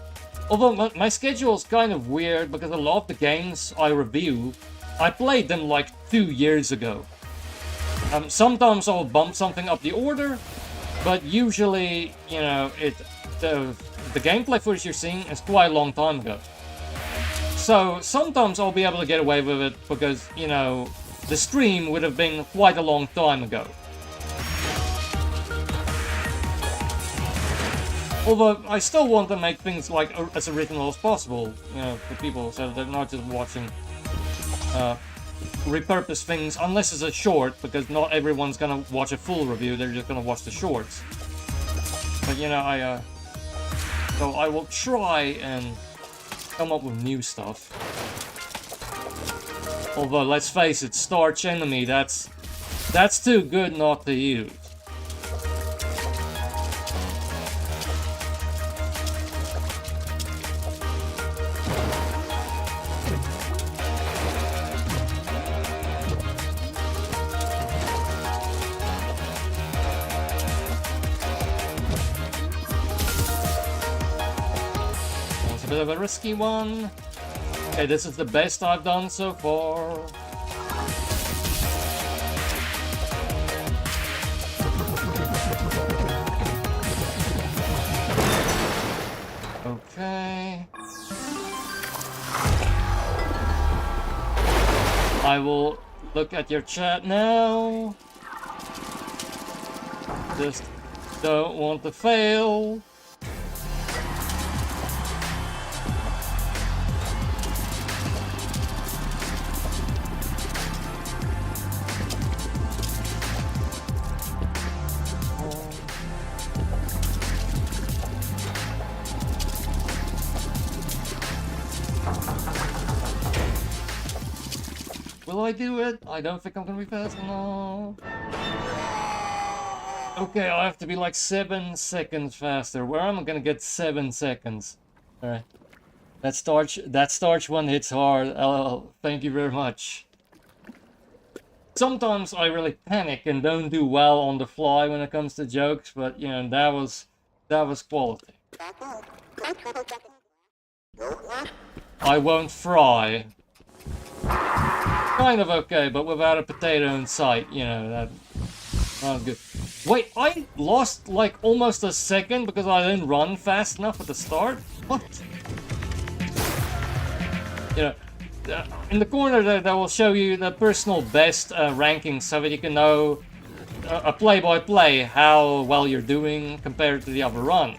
Speaker 1: Although my schedule is kind of weird, because a lot of the games I review, I played them like 2 years ago. Sometimes I'll bump something up the order, but usually, you know, the gameplay footage you're seeing is quite a long time ago. So sometimes I'll be able to get away with it because, you know, the stream would have been quite a long time ago. Although I still want to make things like as original as possible, you know, for people, so they're not just watching repurposed things, unless it's a short, because not everyone's gonna watch a full review, they're just gonna watch the shorts. But you know, so I will try and come up with new stuff. Although, let's face it, Starch Enemy, that's too good not to use. A bit of a risky one. Okay, this is the best I've done so far. Okay. I will look at your chat now. Just don't want to fail. Will I do it? I don't think I'm gonna be fast enough. Okay, I have to be like 7 seconds faster. Where am I gonna get 7 seconds? Alright. That starch one hits hard. Oh, thank you very much. Sometimes I really panic and don't do well on the fly when it comes to jokes, but you know, that was quality. I won't fry. Kind of okay, but without a potato in sight, you know, that good. Wait, I lost like almost a second because I didn't run fast enough at the start? What? You know, in the corner that will show you the personal best rankings so that you can know a play-by-play how well you're doing compared to the other run.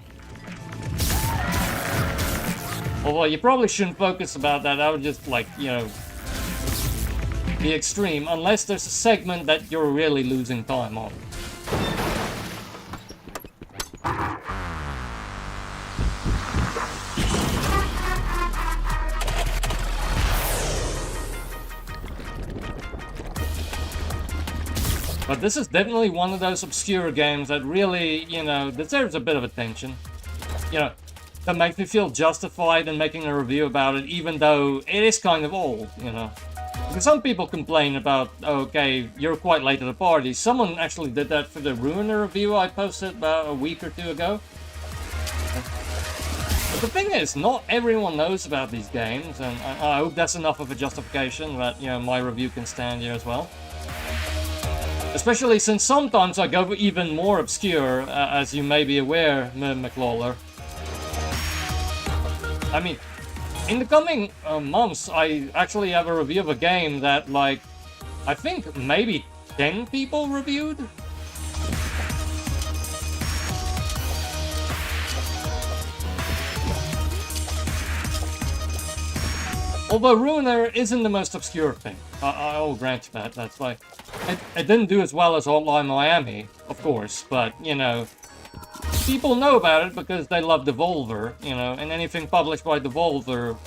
Speaker 1: Although you probably shouldn't focus about that, I would just like, you know, be extreme, unless there's a segment that you're really losing time on. But this is definitely one of those obscure games that really, you know, deserves a bit of attention. You know, that makes me feel justified in making a review about it, even though it is kind of old, you know. Because some people complain about, okay, you're quite late to the party. Someone actually did that for the Ruiner review I posted about a week or two ago. But the thing is, not everyone knows about these games, and I hope that's enough of a justification that, you know, my review can stand here as well. Especially since sometimes I go even more obscure, as you may be aware, McLawler. I mean, in the coming months, I actually have a review of a game that, like, I think maybe 10 people reviewed? Although Ruiner isn't the most obscure thing. I'll grant you that. That's like... It didn't do as well as Hotline Miami, of course, but, you know... People know about it because they love Devolver, you know, and anything published by Devolver,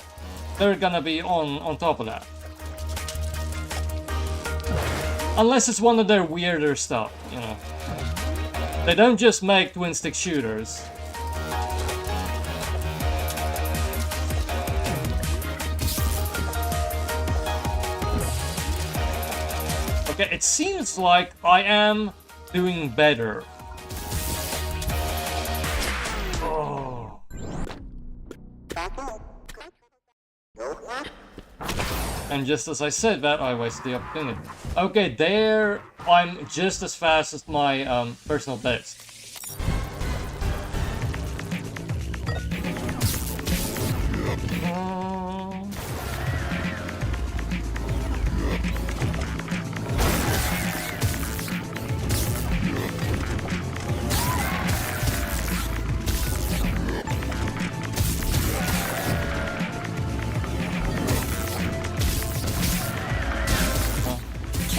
Speaker 1: they're gonna be on top of that. Unless it's one of their weirder stuff, you know. They don't just make twin-stick shooters. Okay, it seems like I am doing better. Oh. And just as I said that, I wasted the opportunity. Okay, there I'm just as fast as my personal best.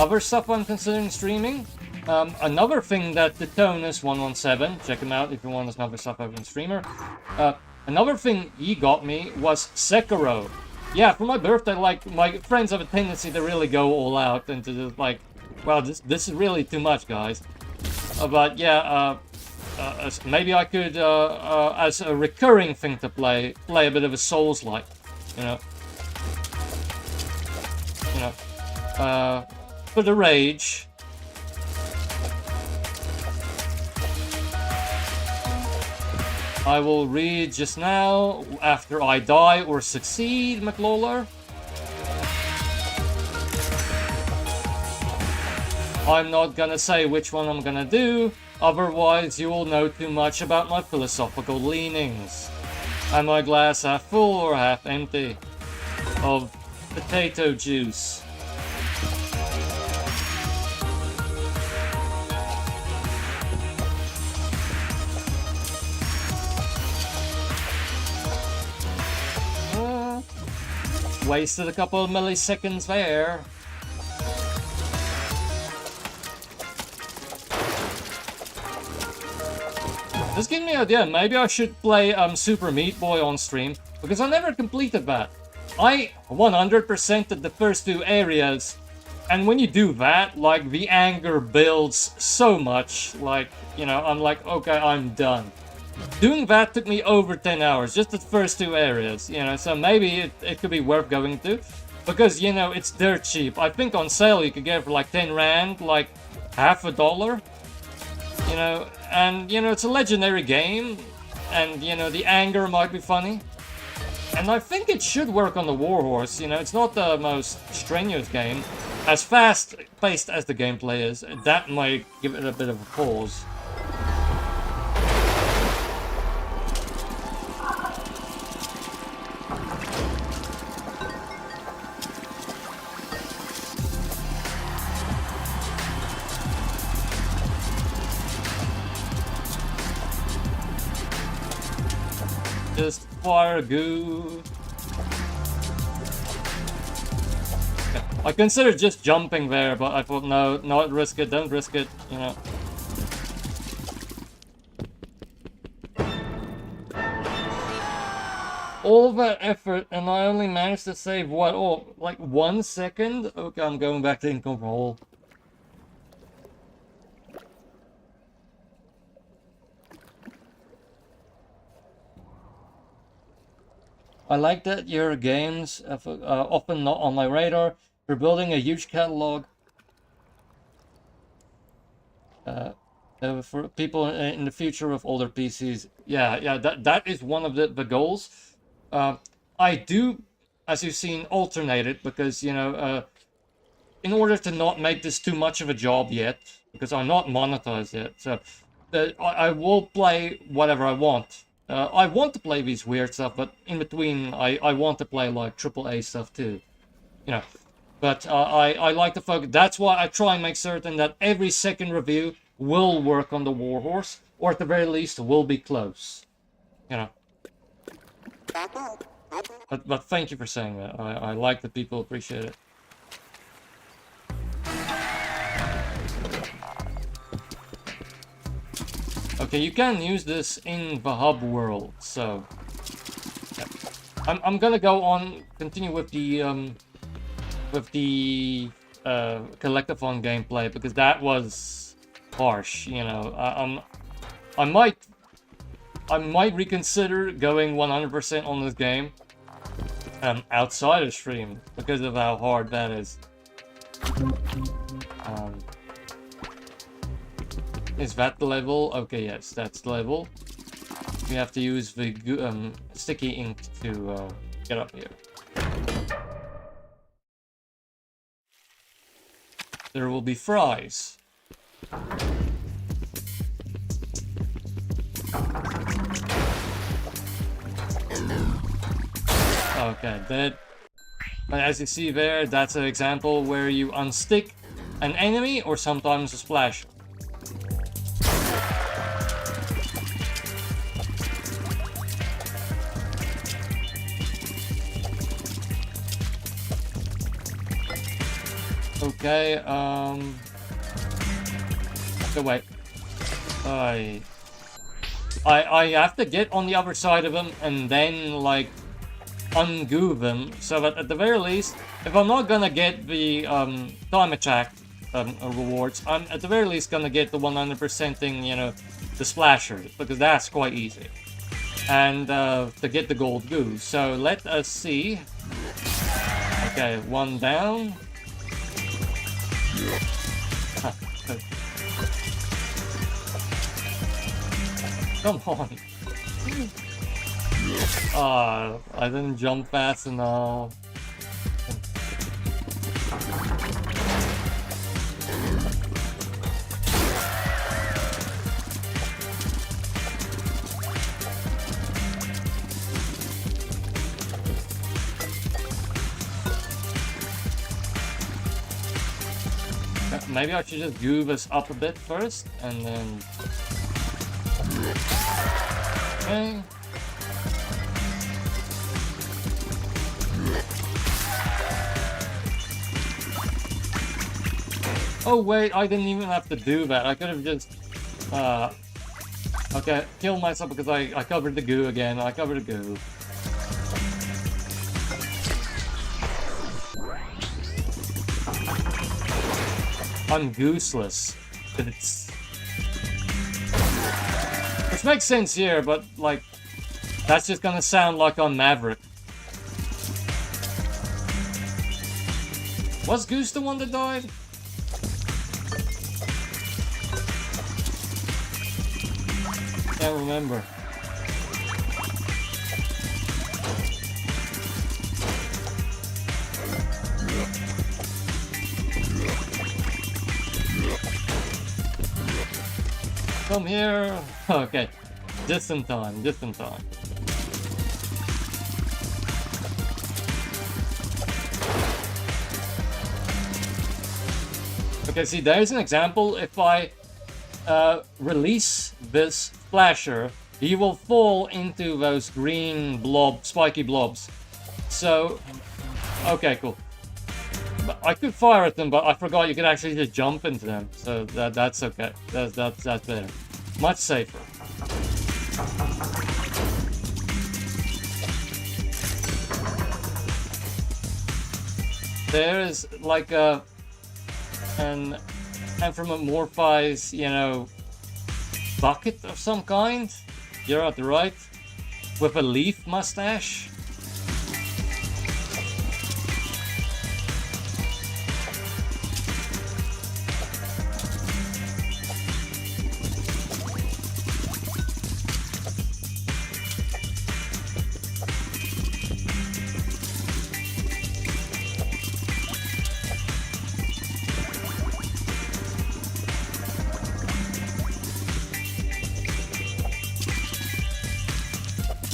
Speaker 1: Other stuff I'm considering streaming. Another thing that the Tone is 117. Check him out if you want another stuff I've been streamer. Another thing he got me was Sekiro. Yeah, for my birthday, like, my friends have a tendency to really go all out and to just, like, well, this is really too much, guys. But yeah, maybe I could, as a recurring thing to play a bit of a Souls-like, you know. For the rage. I will read just now, after I die or succeed, McLawler. I'm not gonna say which one I'm gonna do, otherwise you will know too much about my philosophical leanings. Am I glass half full or half empty of potato juice? Wasted a couple of milliseconds there. This gives me an idea. Maybe I should play Super Meat Boy on stream, because I never completed that. I 100%ed the first 2 areas, and when you do that, like, the anger builds so much. Like, you know, I'm like, okay, I'm done. Doing that took me over 10 hours, just the first 2 areas, you know, so maybe it could be worth going to. Because, you know, it's dirt cheap. I think on sale you could get it for like 10 rand, like half $1. You know, and, you know, it's a legendary game, and, you know, the anger might be funny. And I think it should work on the Warhorse, you know, it's not the most strenuous game. As fast-paced as the gameplay is, that might give it a bit of a pause. Just fire goo. I considered just jumping there, but I thought, no, not risk it, don't risk it, you know. All that effort, and I only managed to save, what, oh, like 1 second? Okay, I'm going back to income hole. I like that your games are often not on my radar. You're building a huge catalog for people in the future of older PCs. Yeah, that is one of the goals. I do, as you've seen, alternate it because, you know, in order to not make this too much of a job yet, because I'm not monetized yet, so I will play whatever I want. I want to play these weird stuff, but in between, I want to play like AAA stuff too, you know. But I like to focus. That's why I try and make certain that every second review will work on the Warhorse, or at the very least, will be close, you know. But thank you for saying that. I like that people appreciate it. Okay, you can use this in the hub world, so yeah. I'm gonna go on, continue with the collectathon gameplay because that was harsh. You know, I might reconsider going 100% on this game outside of stream because of how hard that is. Is that the level? Okay, yes, that's the level. We have to use the sticky ink to get up here. There will be fries. Okay, dead. But as you see there, that's an example where you unstick an enemy or sometimes a splash. Okay, so wait. I have to get on the other side of them and then, like, ungoo them, so that at the very least, if I'm not gonna get the time attack rewards, I'm at the very least gonna get the 100%ing, you know, the splashers, because that's quite easy. And to get the gold goo. So let us see. Okay, one down. Come on. I didn't jump fast enough. Maybe I should just goo this up a bit first, and then... Okay. Oh wait, I didn't even have to do that. I could have just... Okay, killed myself because I covered the goo again. I covered the goo. I'm gooseless, but it's... Which makes sense here, but, like, that's just gonna sound like I'm Maverick. Was Goose the one that died? Can't remember. Come here. Okay. Just in time, just in time. Okay, see, there's an example. If I release this splasher, he will fall into those green blob, spiky blobs. So, okay, cool. I could fire at them, but I forgot you could actually just jump into them. So that's okay. That's better. Much safer. There is like an anthropomorphized, you know, bucket of some kind. You're at the right, with a leaf mustache.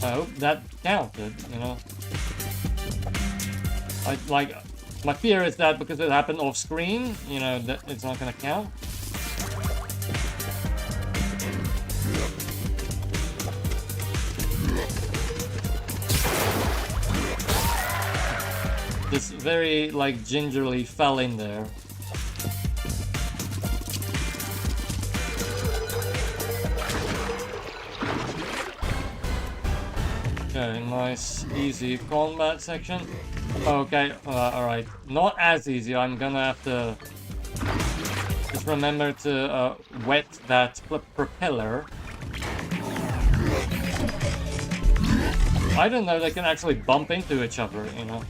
Speaker 1: I hope that counted, you know. My fear is that because it happened off screen, you know, that it's not gonna count. Just very, like, gingerly fell in there. Okay, nice, easy combat section. Okay, alright. Not as easy. I'm gonna have to just remember to wet that propeller. I didn't know they can actually bump into each other, you know.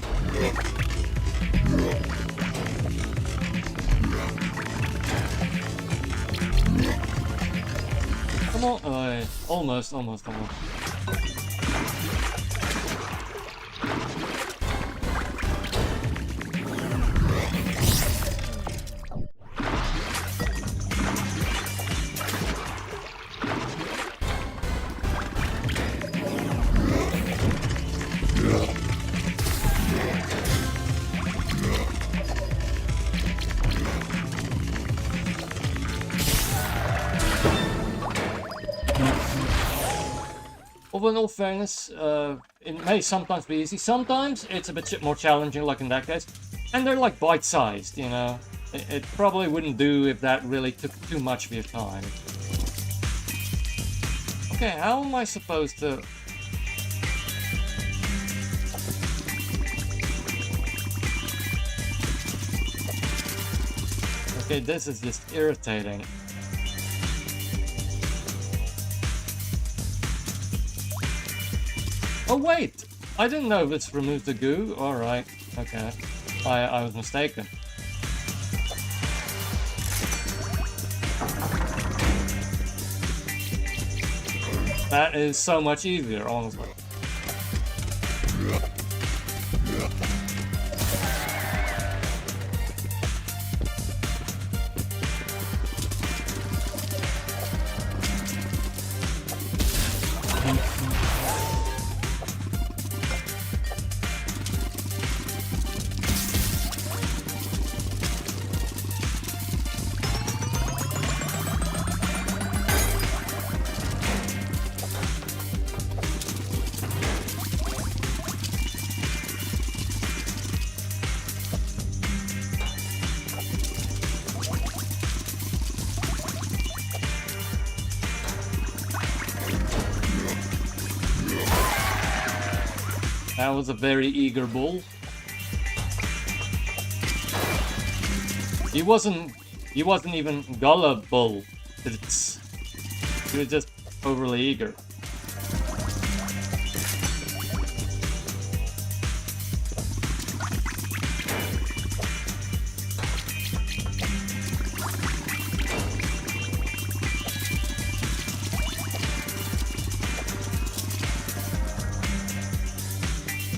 Speaker 1: Come on, almost. Although in all fairness, it may sometimes be easy. Sometimes it's a bit more challenging, like in that case. And they're like bite-sized, you know. It probably wouldn't do if that really took too much of your time. Okay, how am I supposed to... Okay, this is just irritating. Oh wait! I didn't know this removed the goo. Alright, okay. I was mistaken. That is so much easier, honestly. That was a very eager bull. He wasn't even gullible. He was just overly eager.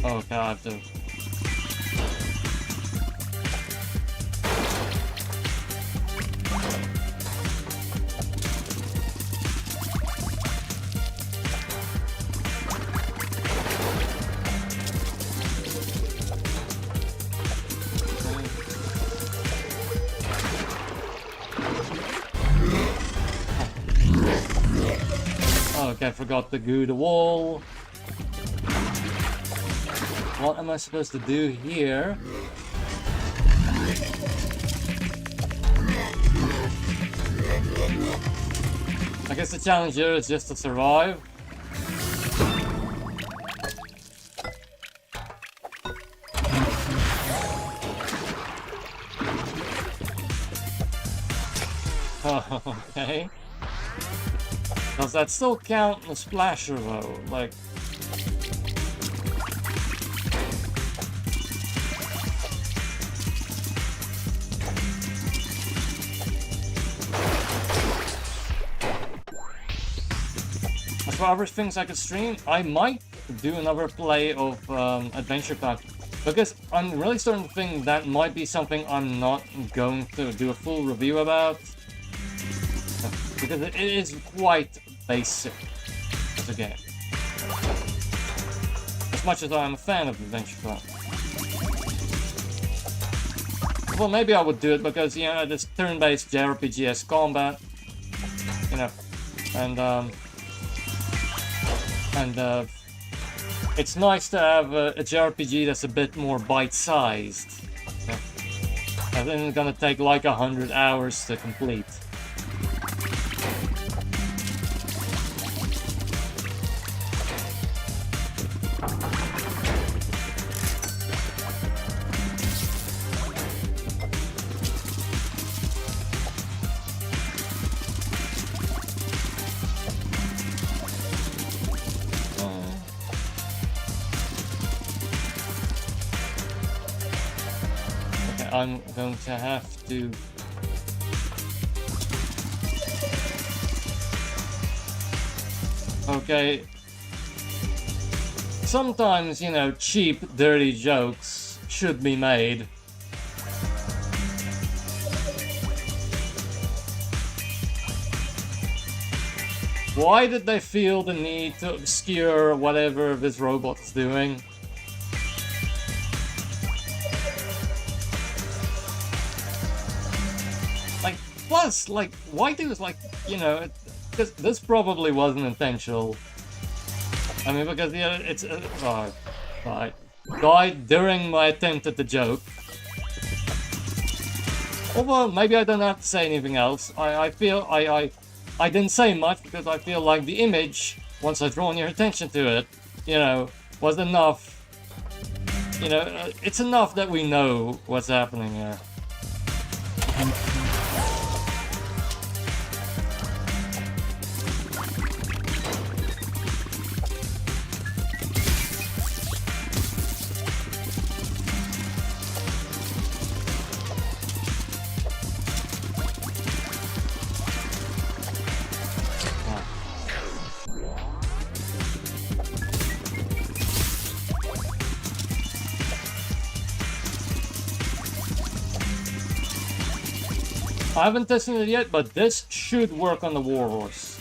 Speaker 1: Oh god, dude. Okay, I forgot to goo the wall. What am I supposed to do here? I guess the challenge here is just to survive. Okay. Does that still count the splasher though? Like... As for other things I could stream, I might do another play of Adventure Time. Because I'm really starting to think that might be something I'm not going to do a full review about. Because it is quite basic as a game. As much as I'm a fan of Adventure Time. Well, maybe I would do it because, you know, this turn-based JRPG-esque combat. You know, and it's nice to have a JRPG that's a bit more bite-sized. Yeah. I think it's gonna take like 100 hours to complete. I'm going to have to... Okay. Sometimes, you know, cheap, dirty jokes should be made. Why did they feel the need to obscure whatever this robot's doing? Plus, like, why do like, you know, because this probably wasn't intentional. I mean, because, yeah, it's, oh, right. Died during my attempt at the joke. Although maybe I don't have to say anything else. I feel I didn't say much because I feel like the image, once I've drawn your attention to it, you know, was enough. You know, it's enough that we know what's happening here. I haven't tested it yet, but this should work on the Warhorse.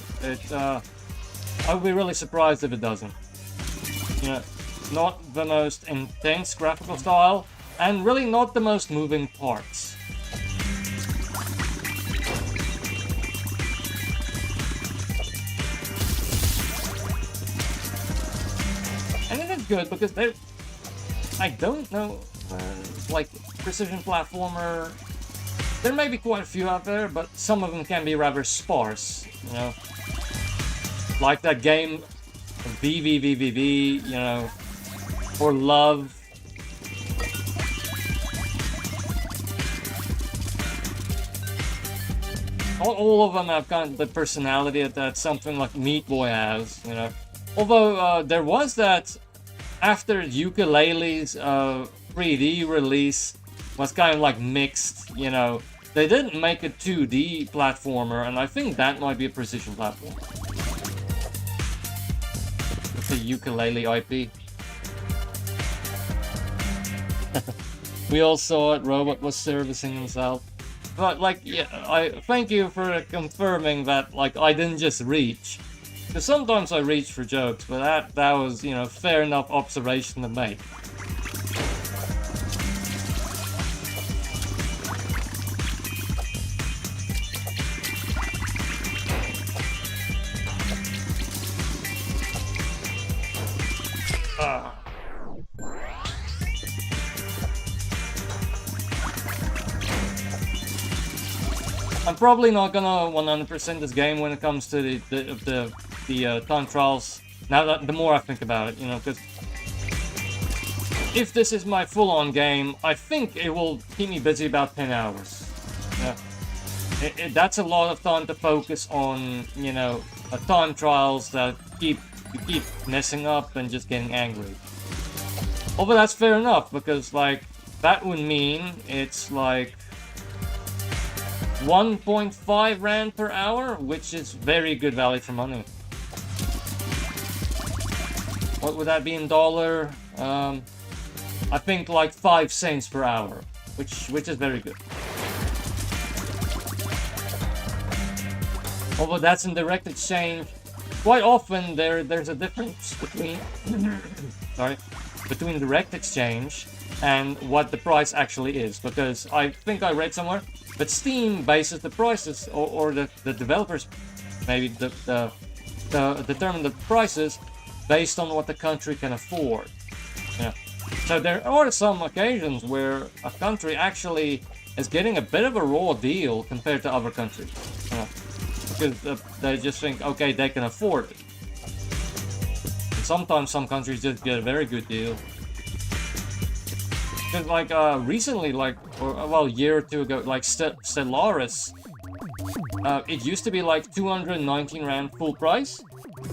Speaker 1: I would be really surprised if it doesn't. You know, not the most intense graphical style, and really not the most moving parts. And it is good because I don't know, like precision platformer. There may be quite a few out there, but some of them can be rather sparse, you know. Like that game VVVVV, you know, or Love. All of them have kind of the personality that something like Meat Boy has, you know. Although there was that, after Ukulele's 3D release was kind of like mixed, you know. They didn't make a 2D platformer, and I think that might be a precision platformer. It's a Ukulele IP. We all saw it, Robot was servicing himself. But, like, yeah, I thank you for confirming that, like, I didn't just reach. Because sometimes I reach for jokes, but that was, you know, fair enough observation to make. I'm probably not gonna 100% this game when it comes to the time trials. Now that the more I think about it, you know, because if this is my full-on game, I think it will keep me busy about 10 hours. Yeah, that's a lot of time to focus on, you know, time trials that keep messing up and just getting angry. Although that's fair enough, because like that would mean it's like 1.5 Rand per hour, which is very good value for money. What would that be in dollar? I think like 5 cents per hour, which is very good. Although that's in direct exchange, quite often there's a difference between between direct exchange and what the price actually is, because I think I read somewhere that Steam bases the prices, or the developers maybe determine the prices based on what the country can afford. Yeah. So there are some occasions where a country actually is getting a bit of a raw deal compared to other countries. Because they just think, okay, they can afford it. And sometimes some countries just get a very good deal. Because like recently, like, well, a year or two ago, like Stellaris, it used to be like 219 Rand full price,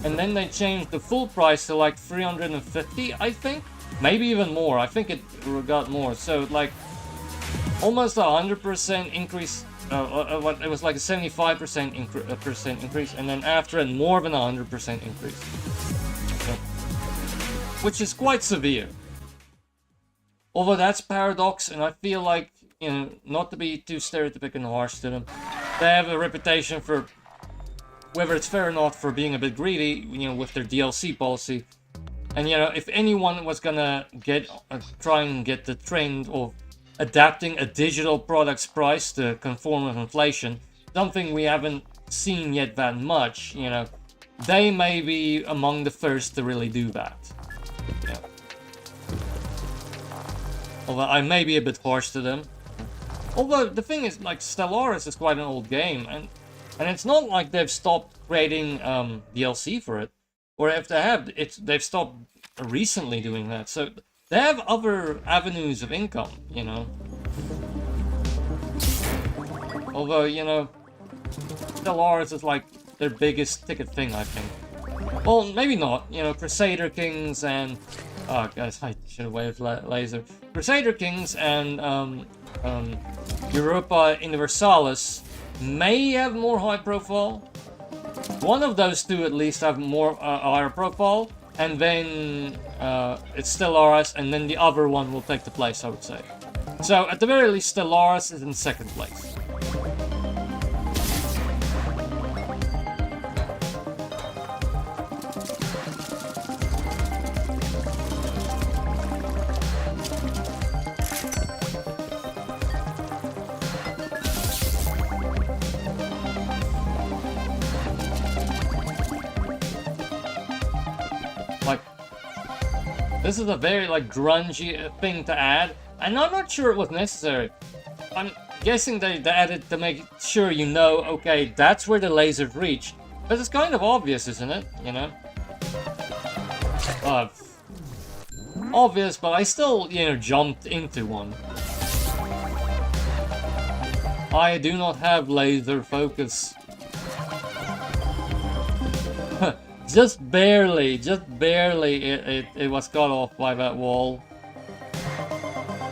Speaker 1: and then they changed the full price to like 350, I think, maybe even more. I think it got more. So like almost 100% increase. It was like a 75% increase, and then after it, more than 100% increase, which is quite severe. Although that's paradox, and I feel like, you know, not to be too stereotypical and harsh to them, they have a reputation for, whether it's fair or not, for being a bit greedy, you know, with their DLC policy. And you know, if anyone was gonna try and get the trend of adapting a digital product's price to conform with inflation, something we haven't seen yet that much, you know, they may be among the first to really do that. Yeah. Although I may be a bit harsh to them. Although the thing is, like, Stellaris is quite an old game, and it's not like they've stopped creating DLC for it, or if they have, they've stopped recently doing that. So they have other avenues of income, you know. Although, you know, Stellaris is like their biggest ticket thing, I think. Well, maybe not. You know, Crusader Kings and... Oh, guys, I should have waved laser. Crusader Kings and Europa Universalis may have more high profile. One of those two at least have more higher profile. And then it's Stellaris, and then the other one will take the place, I would say. So, at the very least, Stellaris is in second place. This is a very, like, grungy thing to add, and I'm not sure it was necessary. I'm guessing they added to make sure you know, okay, that's where the lasers reach. But it's kind of obvious, isn't it? You know? Obvious, but I still, you know, jumped into one. I do not have laser focus. Just barely, it was cut off by that wall.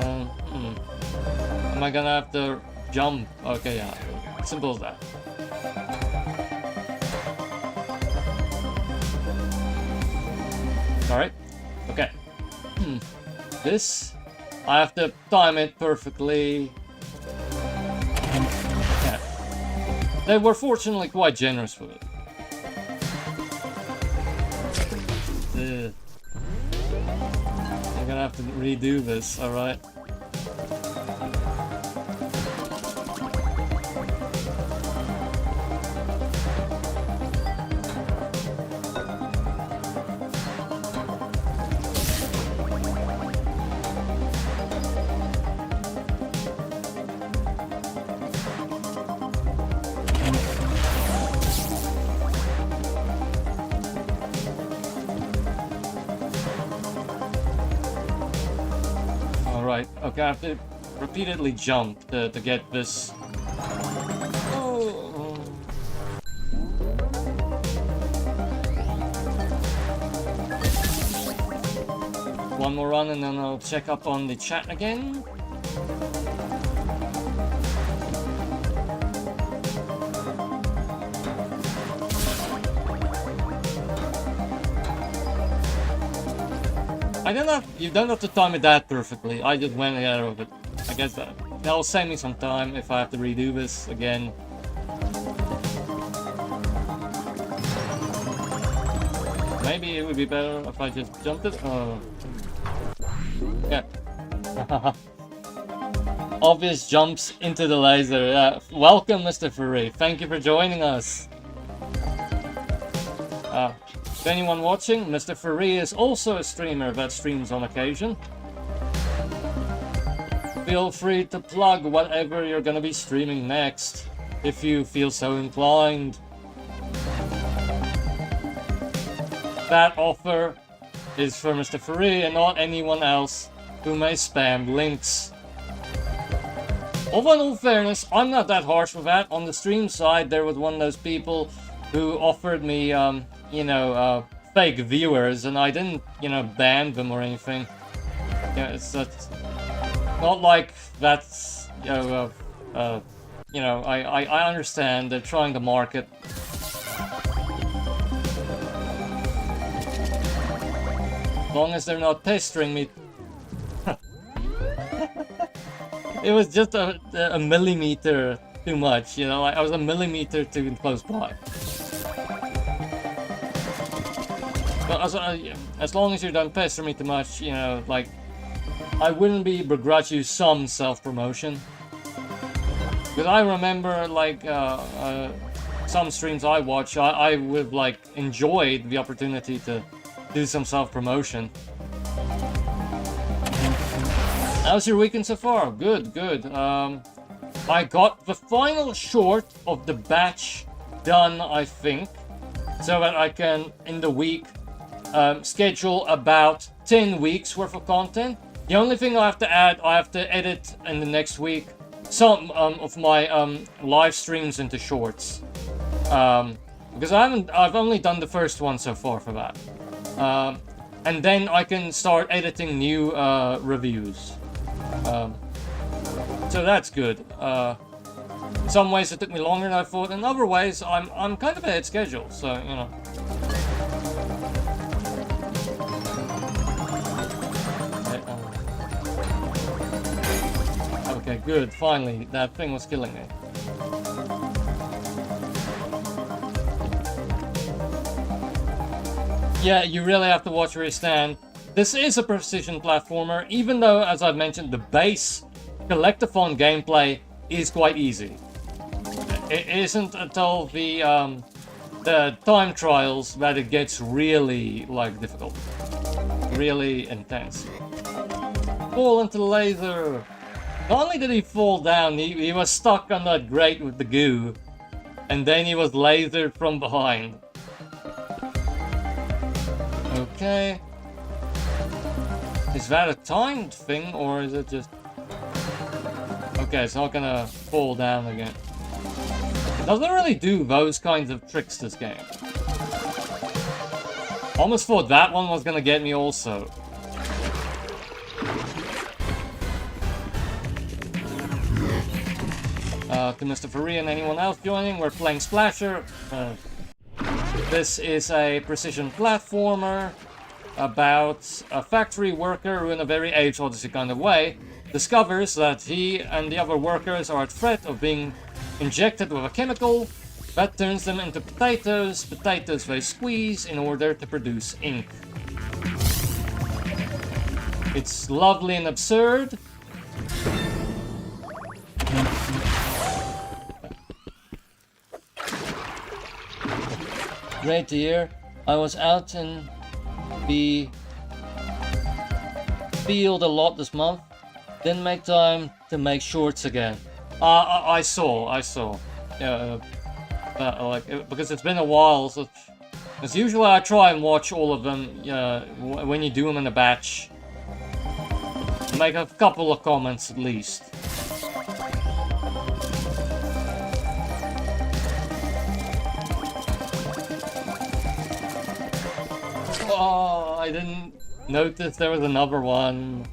Speaker 1: Am I gonna have to jump? Okay, yeah, simple as that. Alright, okay. This, I have to time it perfectly. Yeah. They were fortunately quite generous with it. I'm gonna have to redo this, alright? Okay, I have to repeatedly jump to get this. Oh. One more run and then I'll check up on the chat again. You don't have to time it that perfectly. I just went ahead of it. I guess that'll save me some time if I have to redo this again. Maybe it would be better if I just jumped it. Yeah. Obvious jumps into the laser. Welcome, Mr. Furry. Thank you for joining us. To anyone watching, Mr. Furry is also a streamer that streams on occasion. Feel free to plug whatever you're gonna be streaming next, if you feel so inclined. That offer is for Mr. Furry and not anyone else who may spam links. Although in all fairness, I'm not that harsh with that. On the stream side, there was one of those people who offered me, you know, fake viewers, and I didn't, you know, ban them or anything. Yeah, it's not like that's, you know, I understand they're trying to market. As long as they're not pestering me. It was just a millimeter too much, you know, I was a millimeter too close by. But as long as you don't pester me too much, you know, like, I wouldn't begrudge you some self-promotion. Because I remember, like, some streams I watch, I would, like, enjoyed the opportunity to do some self-promotion. How's your weekend so far? Good, good. I got the final short of the batch done, I think, so that I can, in the week, schedule about 10 weeks worth of content. The only thing I have to add, I have to edit in the next week some of my live streams into shorts. Because I've only done the first one so far for that. And then I can start editing new reviews. So that's good. Some ways it took me longer than I thought. In other ways, I'm kind of ahead of schedule. So you know. Okay, good. Finally, that thing was killing me. Yeah, you really have to watch where you stand. This is a precision platformer, even though, as I've mentioned, the base collectathon gameplay is quite easy. It isn't until the time trials that it gets really, like, difficult. Really intense. Fall into the laser! Not only did he fall down, he was stuck on that grate with the goo. And then he was lasered from behind. Okay. Is that a timed thing, or is it just... Okay, it's not gonna fall down again. It doesn't really do those kinds of tricks, this game. Almost thought that one was gonna get me also. To Mr. Faria and anyone else joining, we're playing Splasher. This is a precision platformer about a factory worker who, in a very Age Odyssey kind of way, discovers that he and the other workers are at threat of being injected with a chemical that turns them into potatoes they squeeze in order to produce ink. It's lovely and absurd. Great to hear. I was out in the field a lot this month. Didn't make time to make shorts again. I saw. Like, because it's been a while. So, because usually I try and watch all of them when you do them in a batch. Make a couple of comments at least. Oh, I didn't notice there was another one.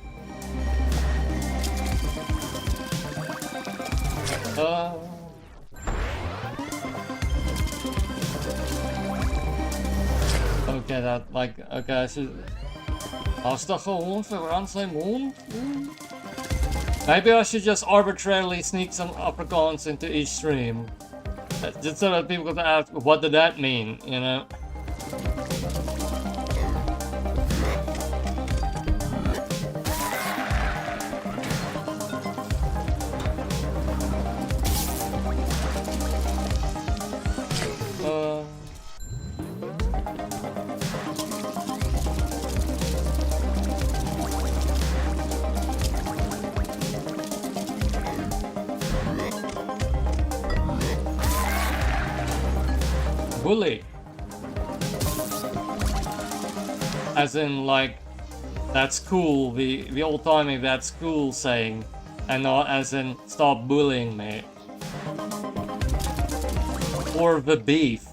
Speaker 1: Okay, that, like, okay, so... Als dat gewoon verbrand zijn mond? Maybe I should just arbitrarily sneak some uppercuts into each stream. Just so that people can ask, what did that mean, you know? Bully. As in, like, that's cool, the old-timey that's cool saying, and not as in, stop bullying me. Or the beef.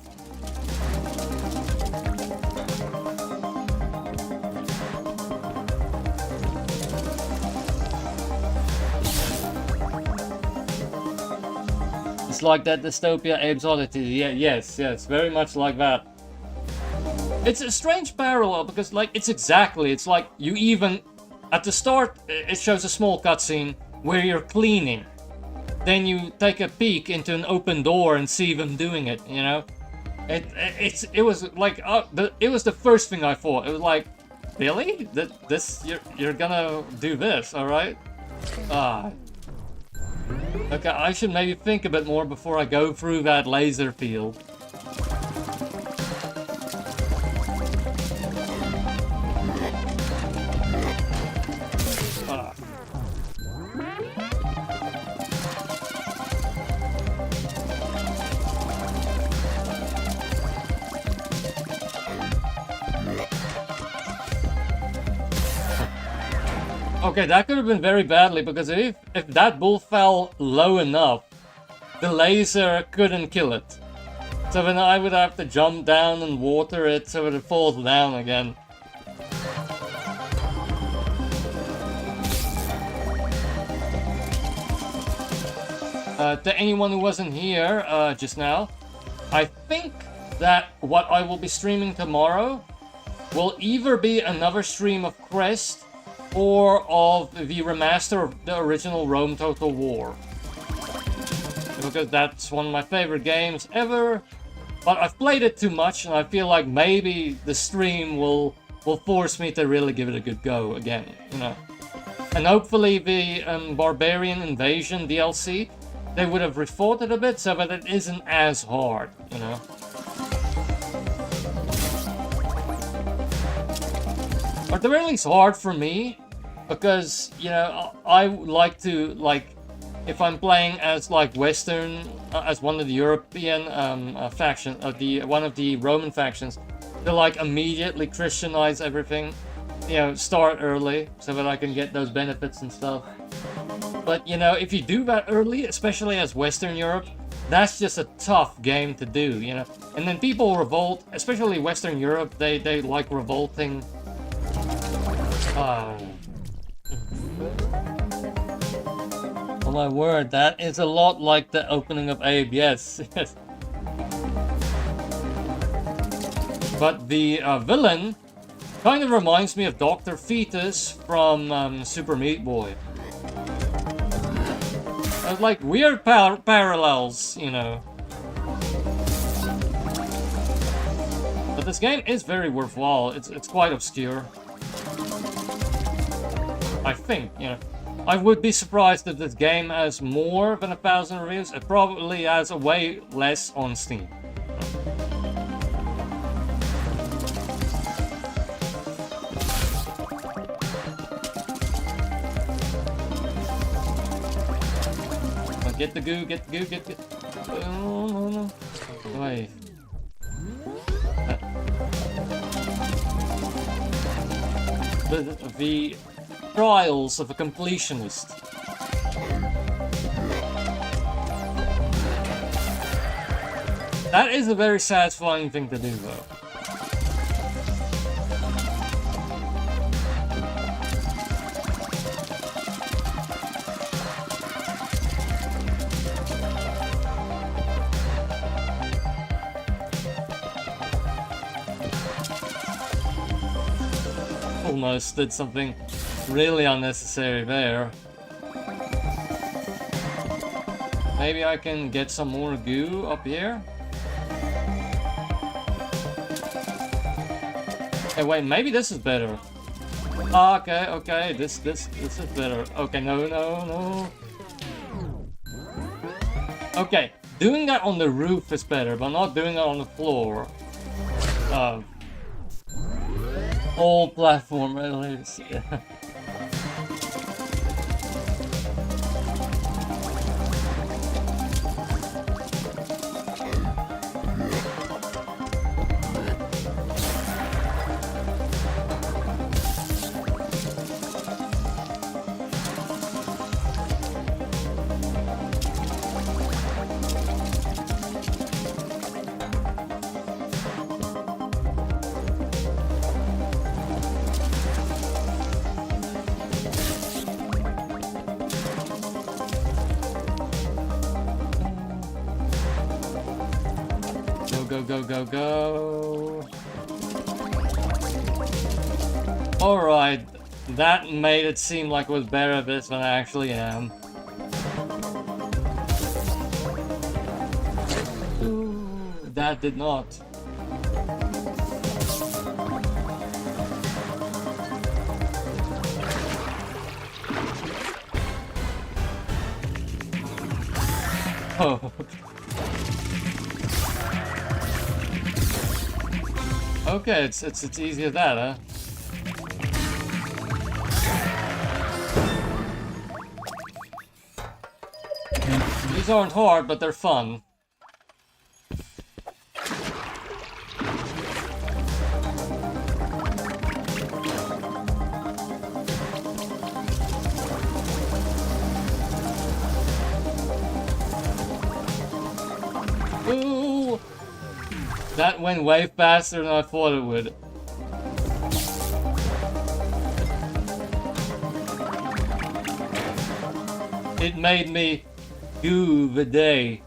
Speaker 1: It's like that dystopia Abe's Oddity. Yeah, yes, very much like that. It's a strange parallel because, like, it's like you even at the start it shows a small cutscene where you're cleaning, then you take a peek into an open door and see them doing it. You know, it was like it was the first thing I thought. It was like, really? This you're gonna do this, all right? Okay, I should maybe think a bit more before I go through that laser field. Okay, that could have been very badly, because if that bull fell low enough, the laser couldn't kill it. So then I would have to jump down and water it so that it falls down again. To anyone who wasn't here just now, I think that what I will be streaming tomorrow will either be another stream of Crest or of the remaster of the original Rome Total War. Because that's one of my favorite games ever, but I've played it too much and I feel like maybe the stream will force me to really give it a good go again, you know. And hopefully the Barbarian Invasion DLC, they would have rethought it a bit so that it isn't as hard, you know. Or at the very least hard for me, because, you know, I like to, like, if I'm playing as, like, Western, as one of the European faction, one of the Roman factions, to, like, immediately Christianize everything, you know, start early, so that I can get those benefits and stuff. But, you know, if you do that early, especially as Western Europe, that's just a tough game to do, you know. And then people revolt, especially Western Europe, they like revolting. Oh. Oh my word, that is a lot like the opening of Abe, yes. But the villain kind of reminds me of Dr. Fetus from Super Meat Boy. Like weird parallels, you know. But this game is very worthwhile. It's quite obscure. I think, you know. I would be surprised if this game has more than 1,000 reviews. It probably has a way less on Steam. Get the goo, get the goo, get the... Oh, no. Wait. The trials of a completionist. That is a very satisfying thing to do, though. Almost did something really unnecessary there. Maybe I can get some more goo up here? Hey, wait, maybe this is better. Okay, this is better. Okay, no. Okay, doing that on the roof is better, but not doing it on the floor. Old platform, really. Yeah. Go. Alright, that made it seem like it was better at this than I actually am. Ooh, that did not. Oh. Okay, it's easy as that, huh? These aren't hard, but they're fun. That went way faster than I thought it would. It made me goo the day.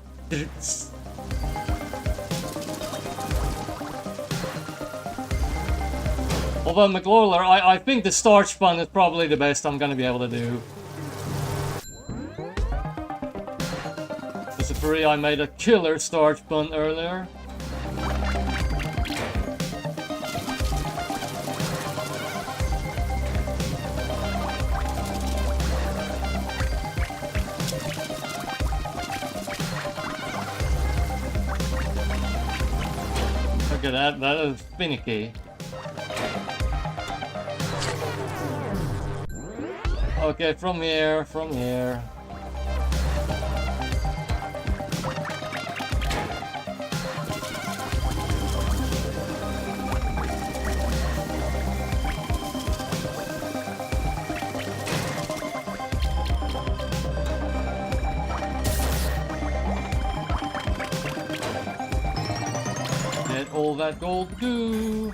Speaker 1: Although McLaughler, I think the starch bun is probably the best I'm gonna be able to do. Just for I made a killer starch bun earlier. Look at that, that is finicky. Okay, from here, from here. Get all that gold goo.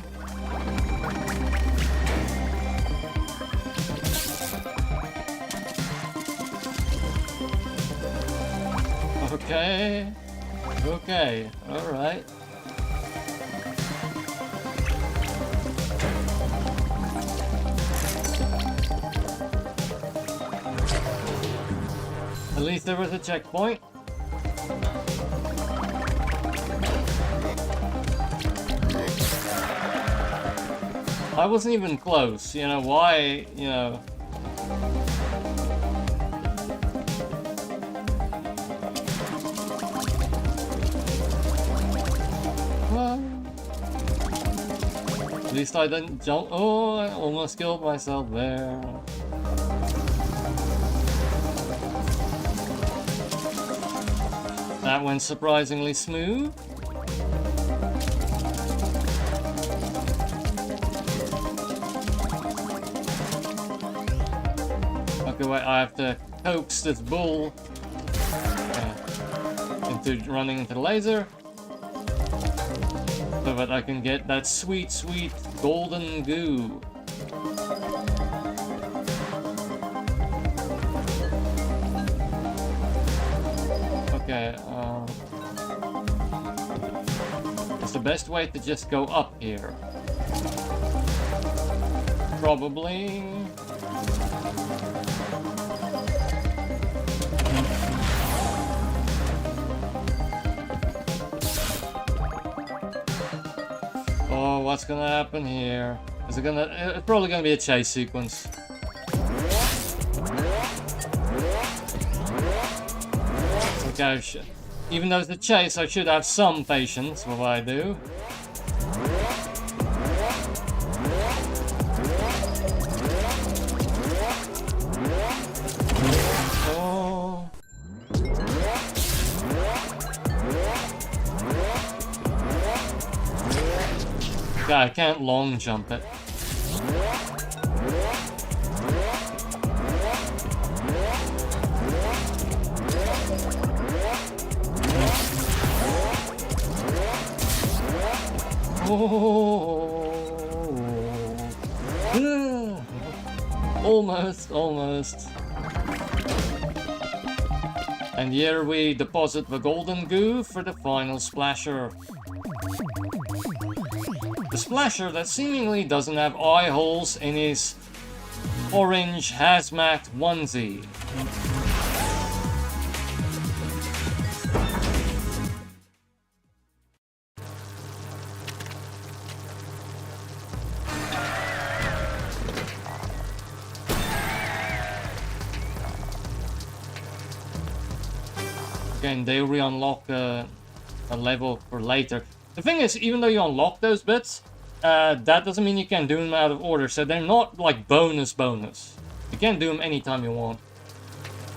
Speaker 1: Okay. Okay. Alright. At least there was a checkpoint. I wasn't even close, you know, why, you know... At least I didn't jump. Oh, I almost killed myself there. That went surprisingly smooth. Okay, wait, I have to coax this bull into running into the laser. So that I can get that sweet, sweet golden goo. Okay, it's the best way to just go up here. Probably. Oh, what's gonna happen here? Is it gonna... It's probably gonna be a chase sequence. Okay, even though it's a chase, I should have some patience with what I do. Oh. God, I can't long jump it. Oh. Almost, almost. And here we deposit the golden goo for the final splasher. The splasher that seemingly doesn't have eye holes in his orange hazmat onesie. Again, they re-unlock a level for later. The thing is, even though you unlock those bits, that doesn't mean you can do them out of order, so they're not like bonus. You can do them anytime you want.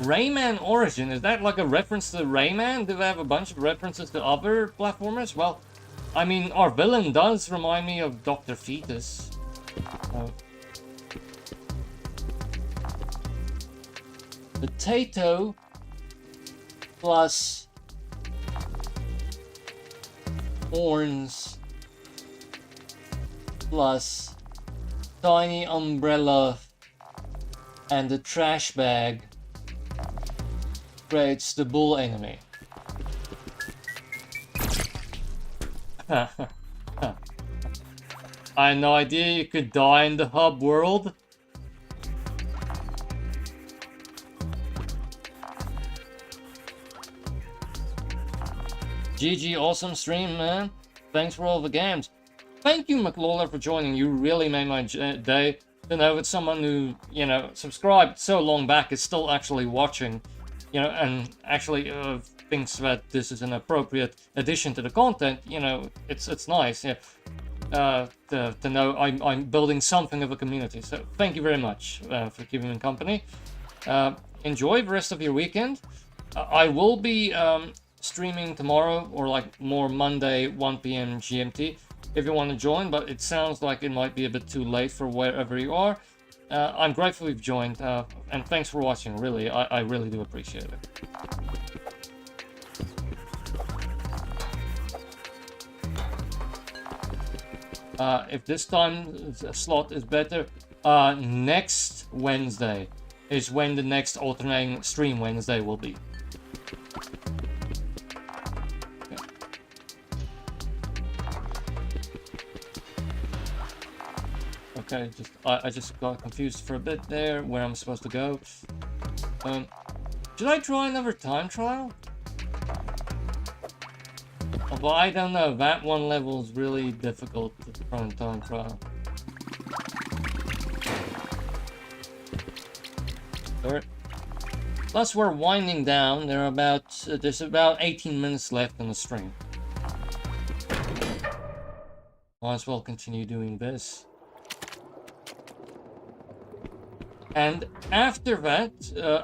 Speaker 1: Rayman Origin, is that like a reference to Rayman? Do they have a bunch of references to other platformers? Well, I mean, our villain does remind me of Dr. Fetus. Potato plus horns plus tiny umbrella and the trash bag creates the bull enemy. I had no idea you could die in the hub world. GG, awesome stream, man. Thanks for all the games. Thank you, McLawler, for joining. You really made my day. To know that someone who, you know, subscribed so long back is still actually watching, you know, and actually thinks that this is an appropriate addition to the content. You know, it's nice, yeah. To know I'm building something of a community. So thank you very much for keeping me company. Enjoy the rest of your weekend. I will be streaming tomorrow, or like more Monday 1 p.m. GMT if you want to join, but it sounds like it might be a bit too late for wherever you are. I'm grateful you've joined, and thanks for watching. Really, I really do appreciate it. If this time slot is better, next Wednesday is when the next alternating stream Wednesday will be. Okay, I just got confused for a bit there where I'm supposed to go. Should I try another time trial? Well, I don't know. That one level is really difficult to try and time trial. Alright. Plus, we're winding down. There's about 18 minutes left in the stream. Might as well continue doing this. And after that,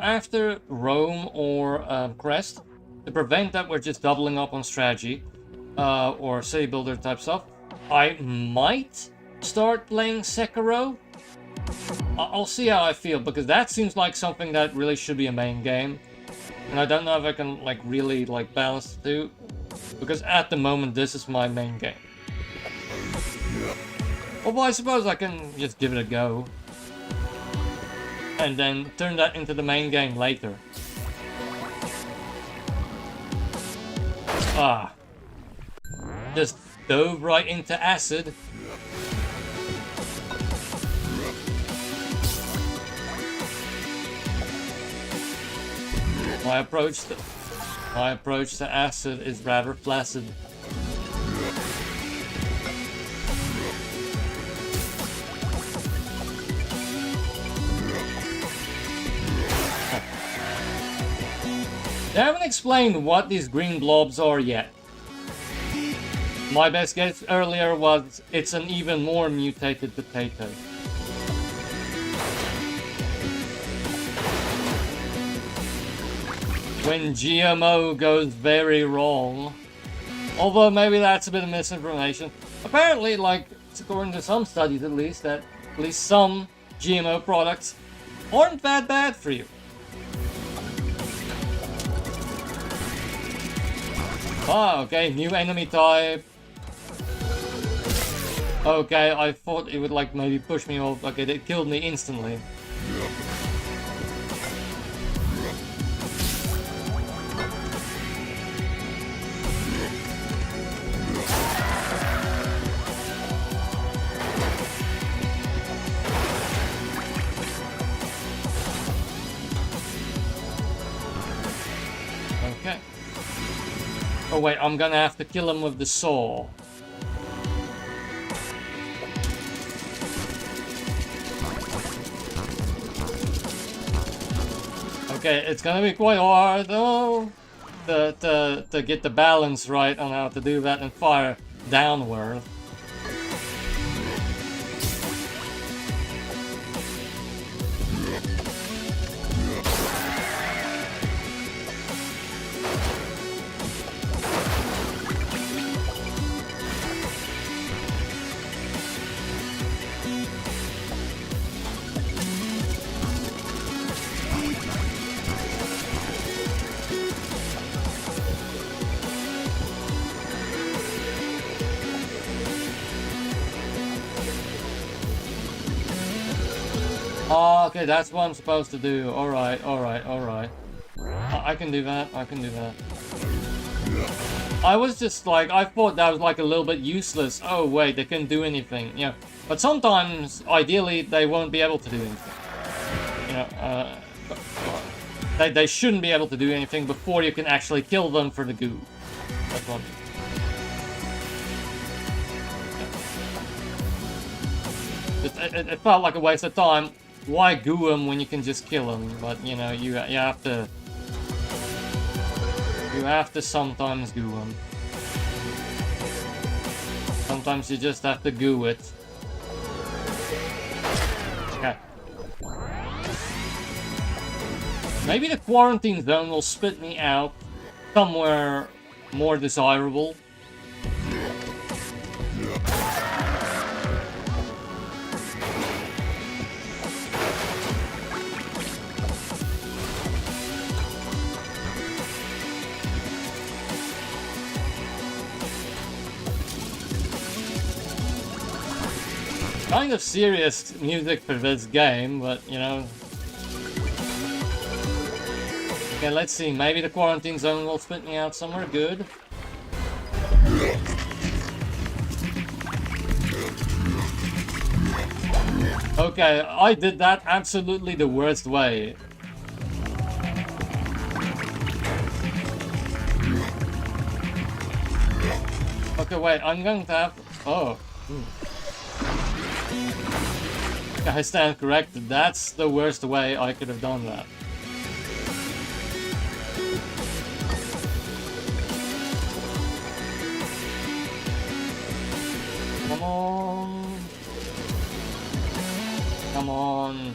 Speaker 1: after Rome or Crest, to prevent that, we're just doubling up on strategy or city builder type stuff. I might start playing Sekiro. I'll see how I feel, because that seems like something that really should be a main game, and I don't know if I can like really like balance the two, because at the moment this is my main game. Although I suppose I can just give it a go and then turn that into the main game later. Ah. Just dove right into acid. My approach to acid is rather placid. They haven't explained what these green blobs are yet. My best guess earlier was it's an even more mutated potato. When GMO goes very wrong. Although maybe that's a bit of misinformation. Apparently, like, according to some studies at least, that at least some GMO products aren't that bad for you. Ah, okay, new enemy type. Okay, I thought it would like maybe push me off. Okay, it killed me instantly. Okay. Oh wait, I'm gonna have to kill him with the saw. Okay, it's gonna be quite hard though to get the balance right on how to do that and fire downward. Oh, okay, that's what I'm supposed to do. Alright, alright, alright. I can do that, I can do that. I was just like, I thought that was like a little bit useless. Oh wait, they can't do anything, you know. But sometimes, ideally, they won't be able to do anything. You know, they shouldn't be able to do anything before you can actually kill them for the goo. That's what I mean. It felt like a waste of time. Why goo them when you can just kill them? But you know, you have to. You have to sometimes goo them. Sometimes you just have to goo it. Okay. Maybe the quarantine zone will spit me out somewhere more desirable. Kind of serious music for this game, but you know. Okay, let's see. Maybe the quarantine zone will spit me out somewhere good. Okay, I did that absolutely the worst way. Okay, wait, I'm going to have... Oh. I stand corrected. That's the worst way I could have done that. Come on. Come on.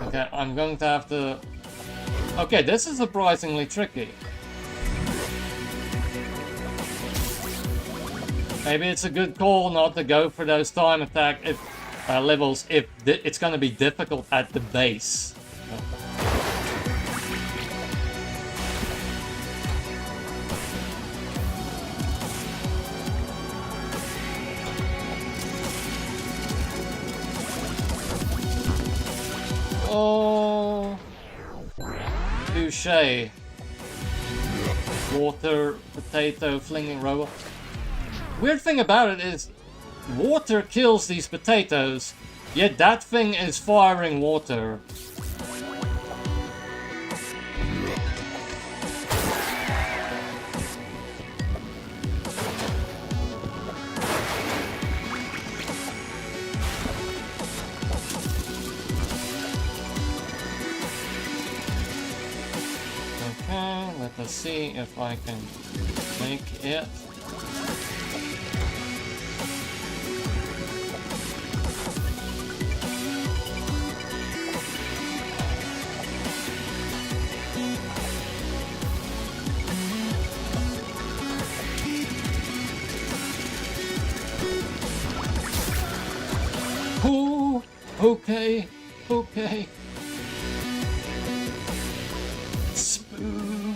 Speaker 1: Okay, I'm going to have to... Okay, this is surprisingly tricky. Maybe it's a good call not to go for those time attack levels if it's going to be difficult at the base. Oh, touche. Water, potato, flinging robot. Weird thing about it is, water kills these potatoes, yet that thing is firing water. Okay, let us see if I can make it. Ooh, okay, okay. Spoon.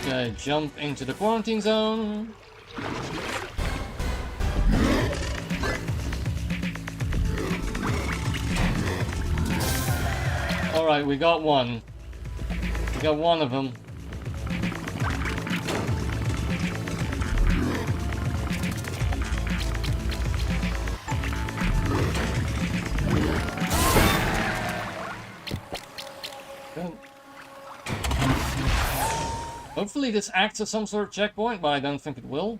Speaker 1: Okay, jump into the quarantine zone. Alright, we got one. We got one of them. Good. Hopefully this acts as some sort of checkpoint, but I don't think it will.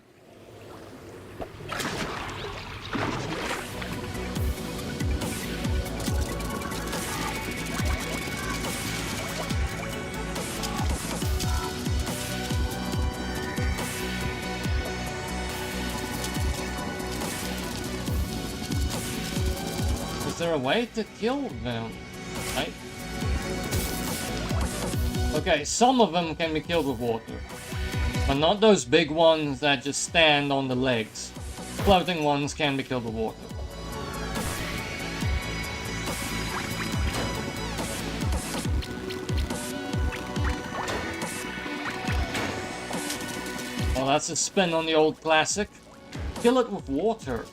Speaker 1: Is there a way to kill them? Right? Okay, some of them can be killed with water. But not those big ones that just stand on the legs. Floating ones can be killed with water. that's a spin on the old classic. Kill it with water.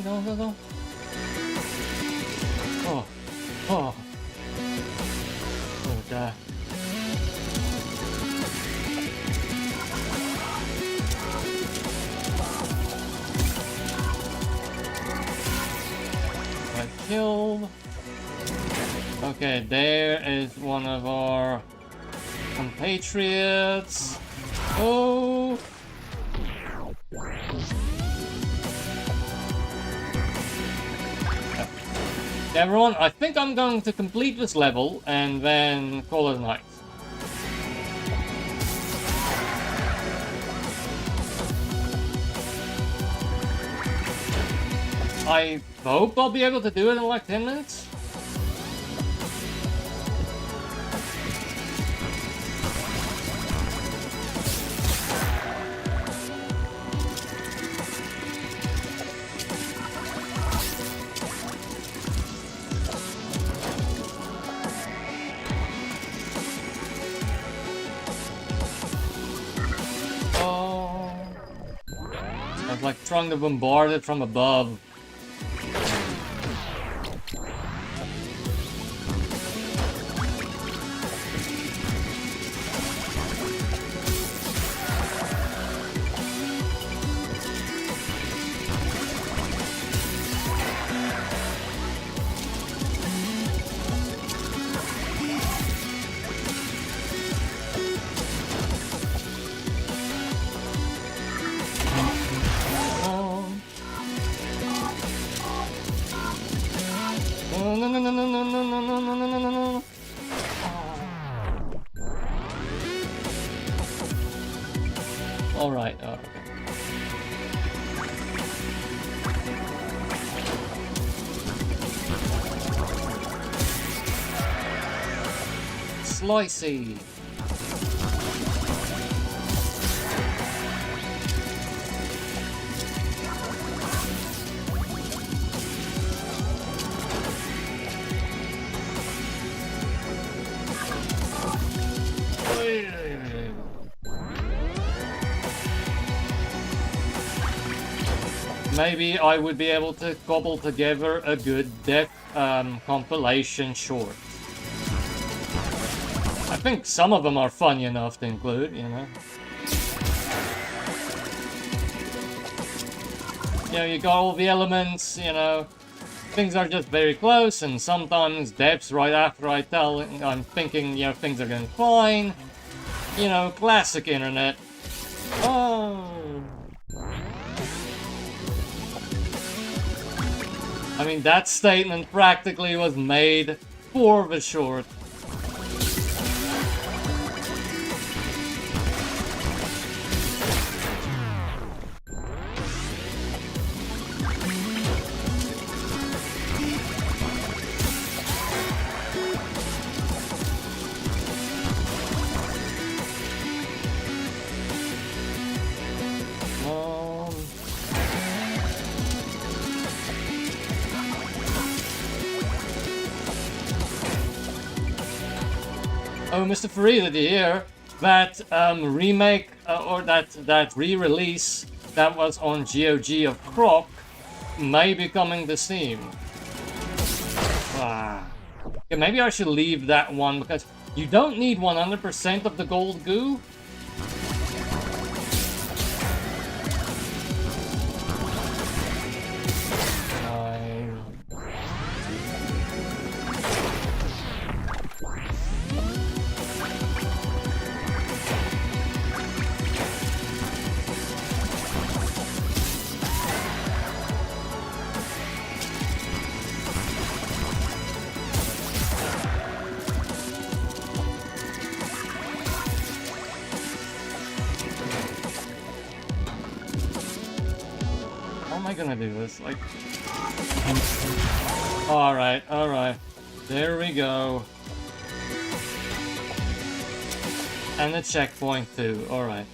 Speaker 1: Go. Oh. Oh, God. Right, killed. Okay, there is one of our compatriots. Oh! Everyone, I think I'm going to complete this level and then call it a night. I hope I'll be able to do it in like 10 minutes. Like trying to bombard it from above. No. All right. Okay. Slicey. Maybe I would be able to cobble together a good death compilation short. I think some of them are funny enough to include, you know. You know, you got all the elements, you know. Things are just very close, and sometimes deaths right after I tell, I'm thinking, you know, things are going fine. You know, classic internet. Oh. I mean, that statement practically was made for the short. Oh, Mr. Fareed, did you hear that remake or that re-release that was on GOG of Croc may be coming to Steam? Ah. Okay, maybe I should leave that one because you don't need 100% of the gold goo. am I gonna do this? Like... Alright, alright. There we go. And a checkpoint too, alright.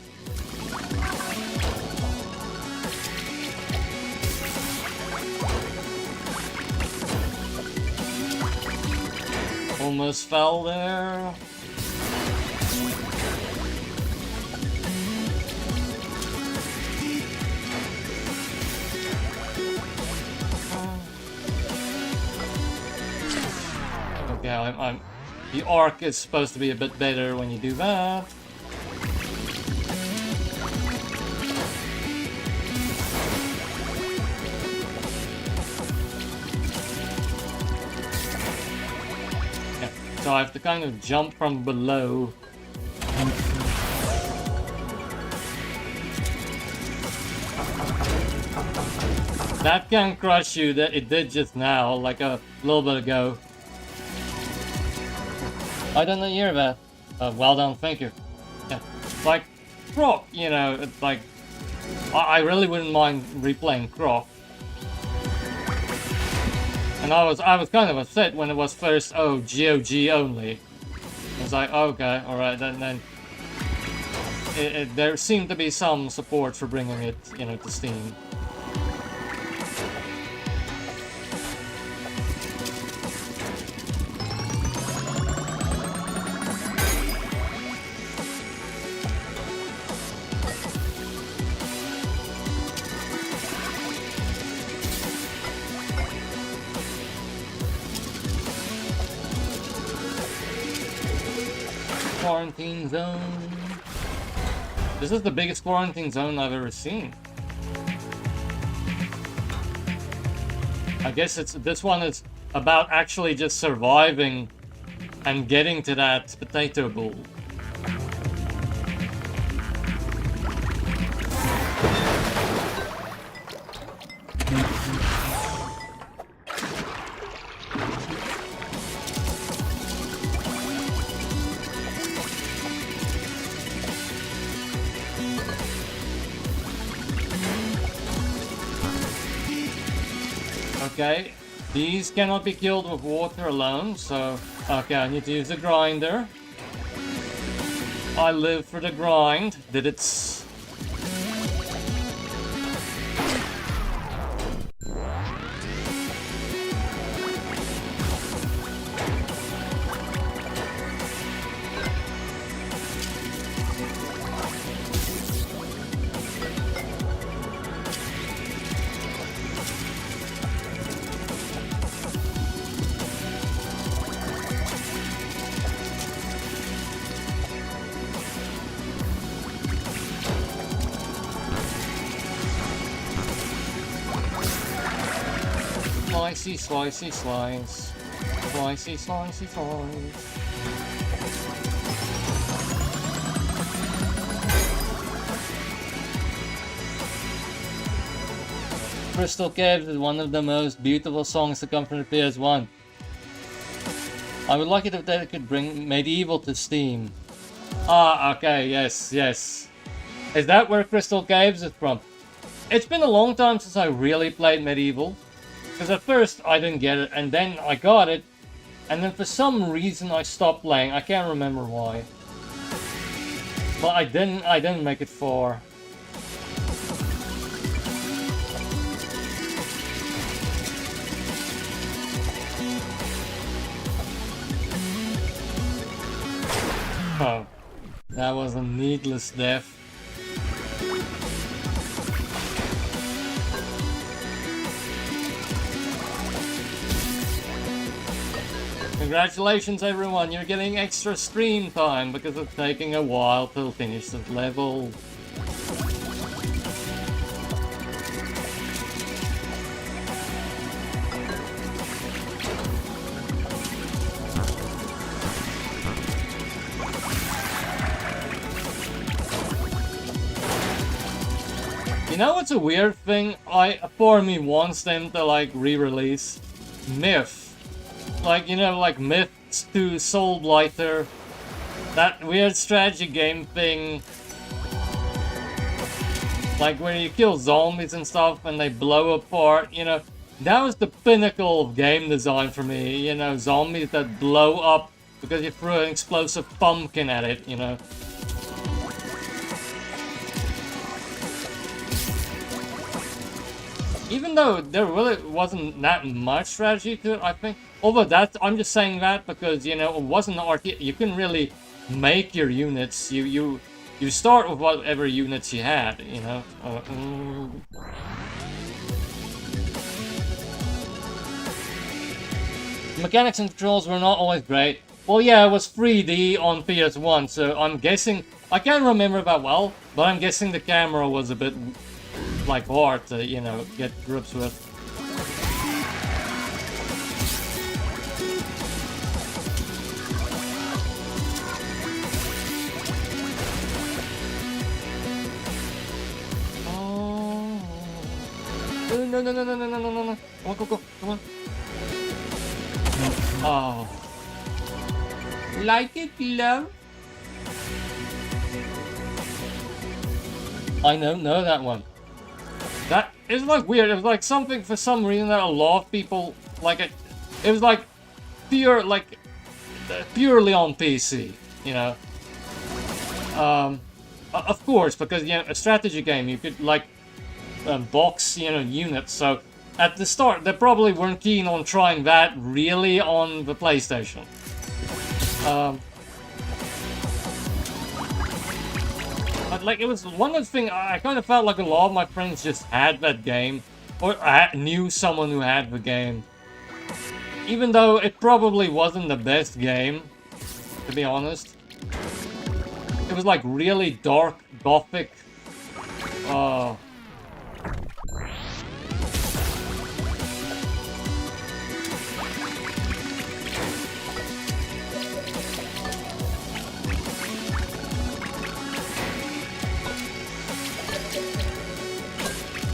Speaker 1: Almost fell there. Okay, I'm the arc is supposed to be a bit better when you do that. Yeah, so I have to kind of jump from below. That can crush you, that it did just now, like a little bit ago. I don't know hear that. Well done, thank you. Yeah, like Croc, you know, it's like I really wouldn't mind replaying Croc. And I was kind of upset when it was first GOG only. I was like, okay, all right, then there seemed to be some support for bringing it, you know, to Steam. Quarantine zone. This is the biggest quarantine zone I've ever seen. I guess this one is about actually just surviving and getting to that potato bowl. Okay, these cannot be killed with water alone, so... Okay, I need to use the grinder. I live for the grind. Did it... Slicey, slicey, slice. Slicey, slicey, slice. Crystal Caves is one of the most beautiful songs to come from the PS1. I would like it if they could bring Medieval to Steam. Ah, okay, yes, yes. Is that where Crystal Caves is from? It's been a long time since I really played Medieval. Because at first I didn't get it, and then I got it, and then for some reason I stopped playing. I can't remember why. But I didn't make it far. Oh, that was a needless death. Congratulations everyone, you're getting extra stream time because it's taking a while to finish the level. You know what's a weird thing? Part of me wants them to like re-release Myth. Like, you know, like Myth to Soul Blighter. That weird strategy game thing. Like where you kill zombies and stuff and they blow apart, you know. That was the pinnacle of game design for me, you know, zombies that blow up because you threw an explosive pumpkin at it, you know. Even though there really wasn't that much strategy to it, I think. Although that, I'm just saying that because, you know, it wasn't an RTS. You couldn't really make your units. You start with whatever units you had, you know. Mechanics and controls were not always great. Well, yeah, it was 3D on PS1, so I'm guessing... I can't remember that well, but I'm guessing the camera was a bit, like, hard to, you know, get grips with. Oh... No, no, no, no, no, no, no, no, no. Come on, go, come on. Oh. Like it, love? I don't know that one. That is like weird. It was like something for some reason that a lot of people like it. It was like pure, like purely on PC, you know. Of course, because you know, a strategy game, you could like box, you know, units. So at the start, they probably weren't keen on trying that really on the PlayStation. But like, it was one of the things, I kind of felt like a lot of my friends just had that game, or I knew someone who had the game. Even though it probably wasn't the best game, to be honest. It was like really dark, gothic.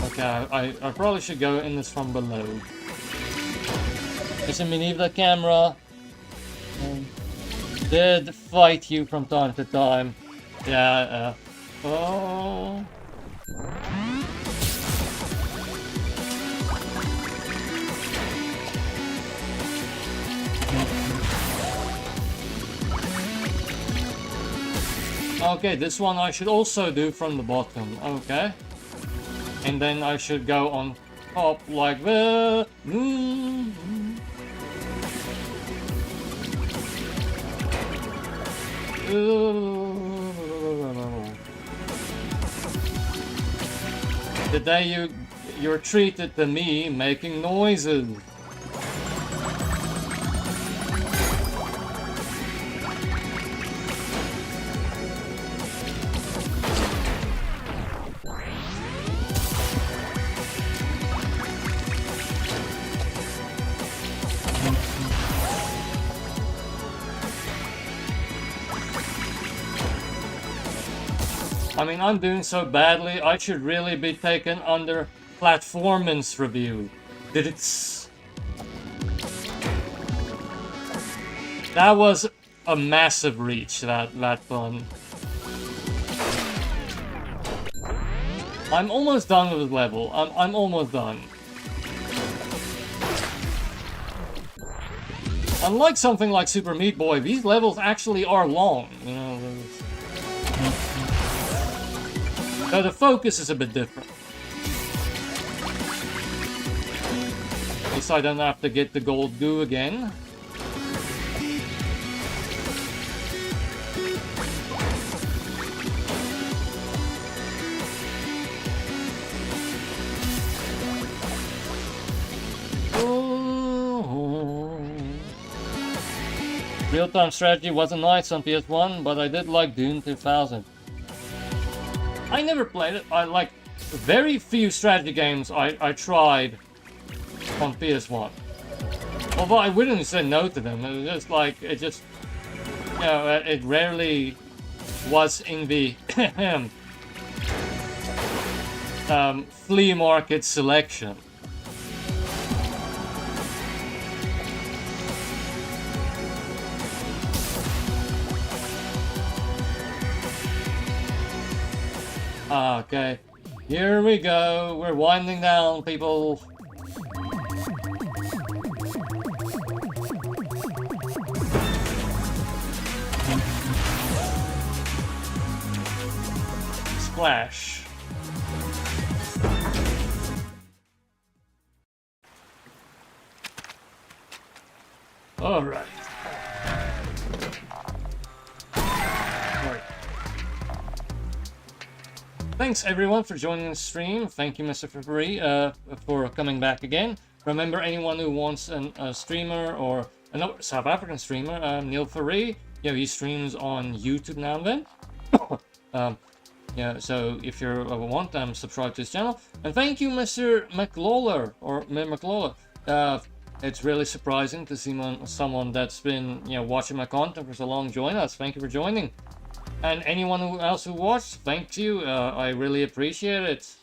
Speaker 1: Okay, I probably should go in this from below. Listen, me leave the camera. Did fight you from time to time. Yeah, oh. Okay, this one I should also do from the bottom. Okay. And then I should go on top like that. The day you're treated to me making noises. I mean, I'm doing so badly, I should really be taken under platformance review. Did it... That was a massive reach, that one. I'm almost done with this level. I'm almost done. Unlike something like Super Meat Boy, these levels actually are long, you know. So the focus is a bit different. At least I don't have to get the gold goo again. Real-time strategy wasn't nice on PS1, but I did like Doom 2000. I never played it. I like very few strategy games I tried on PS1. Although I wouldn't say no to them. It was just like, you know, it rarely was in the flea market selection. Okay. Here we go. We're winding down, people. Splash. All right. Thanks everyone for joining the stream. Thank you, Mr. February, for coming back again. Remember, anyone who wants a streamer or another South African streamer, Neil Ferry, he streams on YouTube now and then. Yeah, so if you want, subscribe to his channel. And thank you, Mr. McLawler or McLawler. It's really surprising to see someone that's been watching my content for so long join us. Thank you for joining. And anyone else who watched, thank you. I really appreciate it.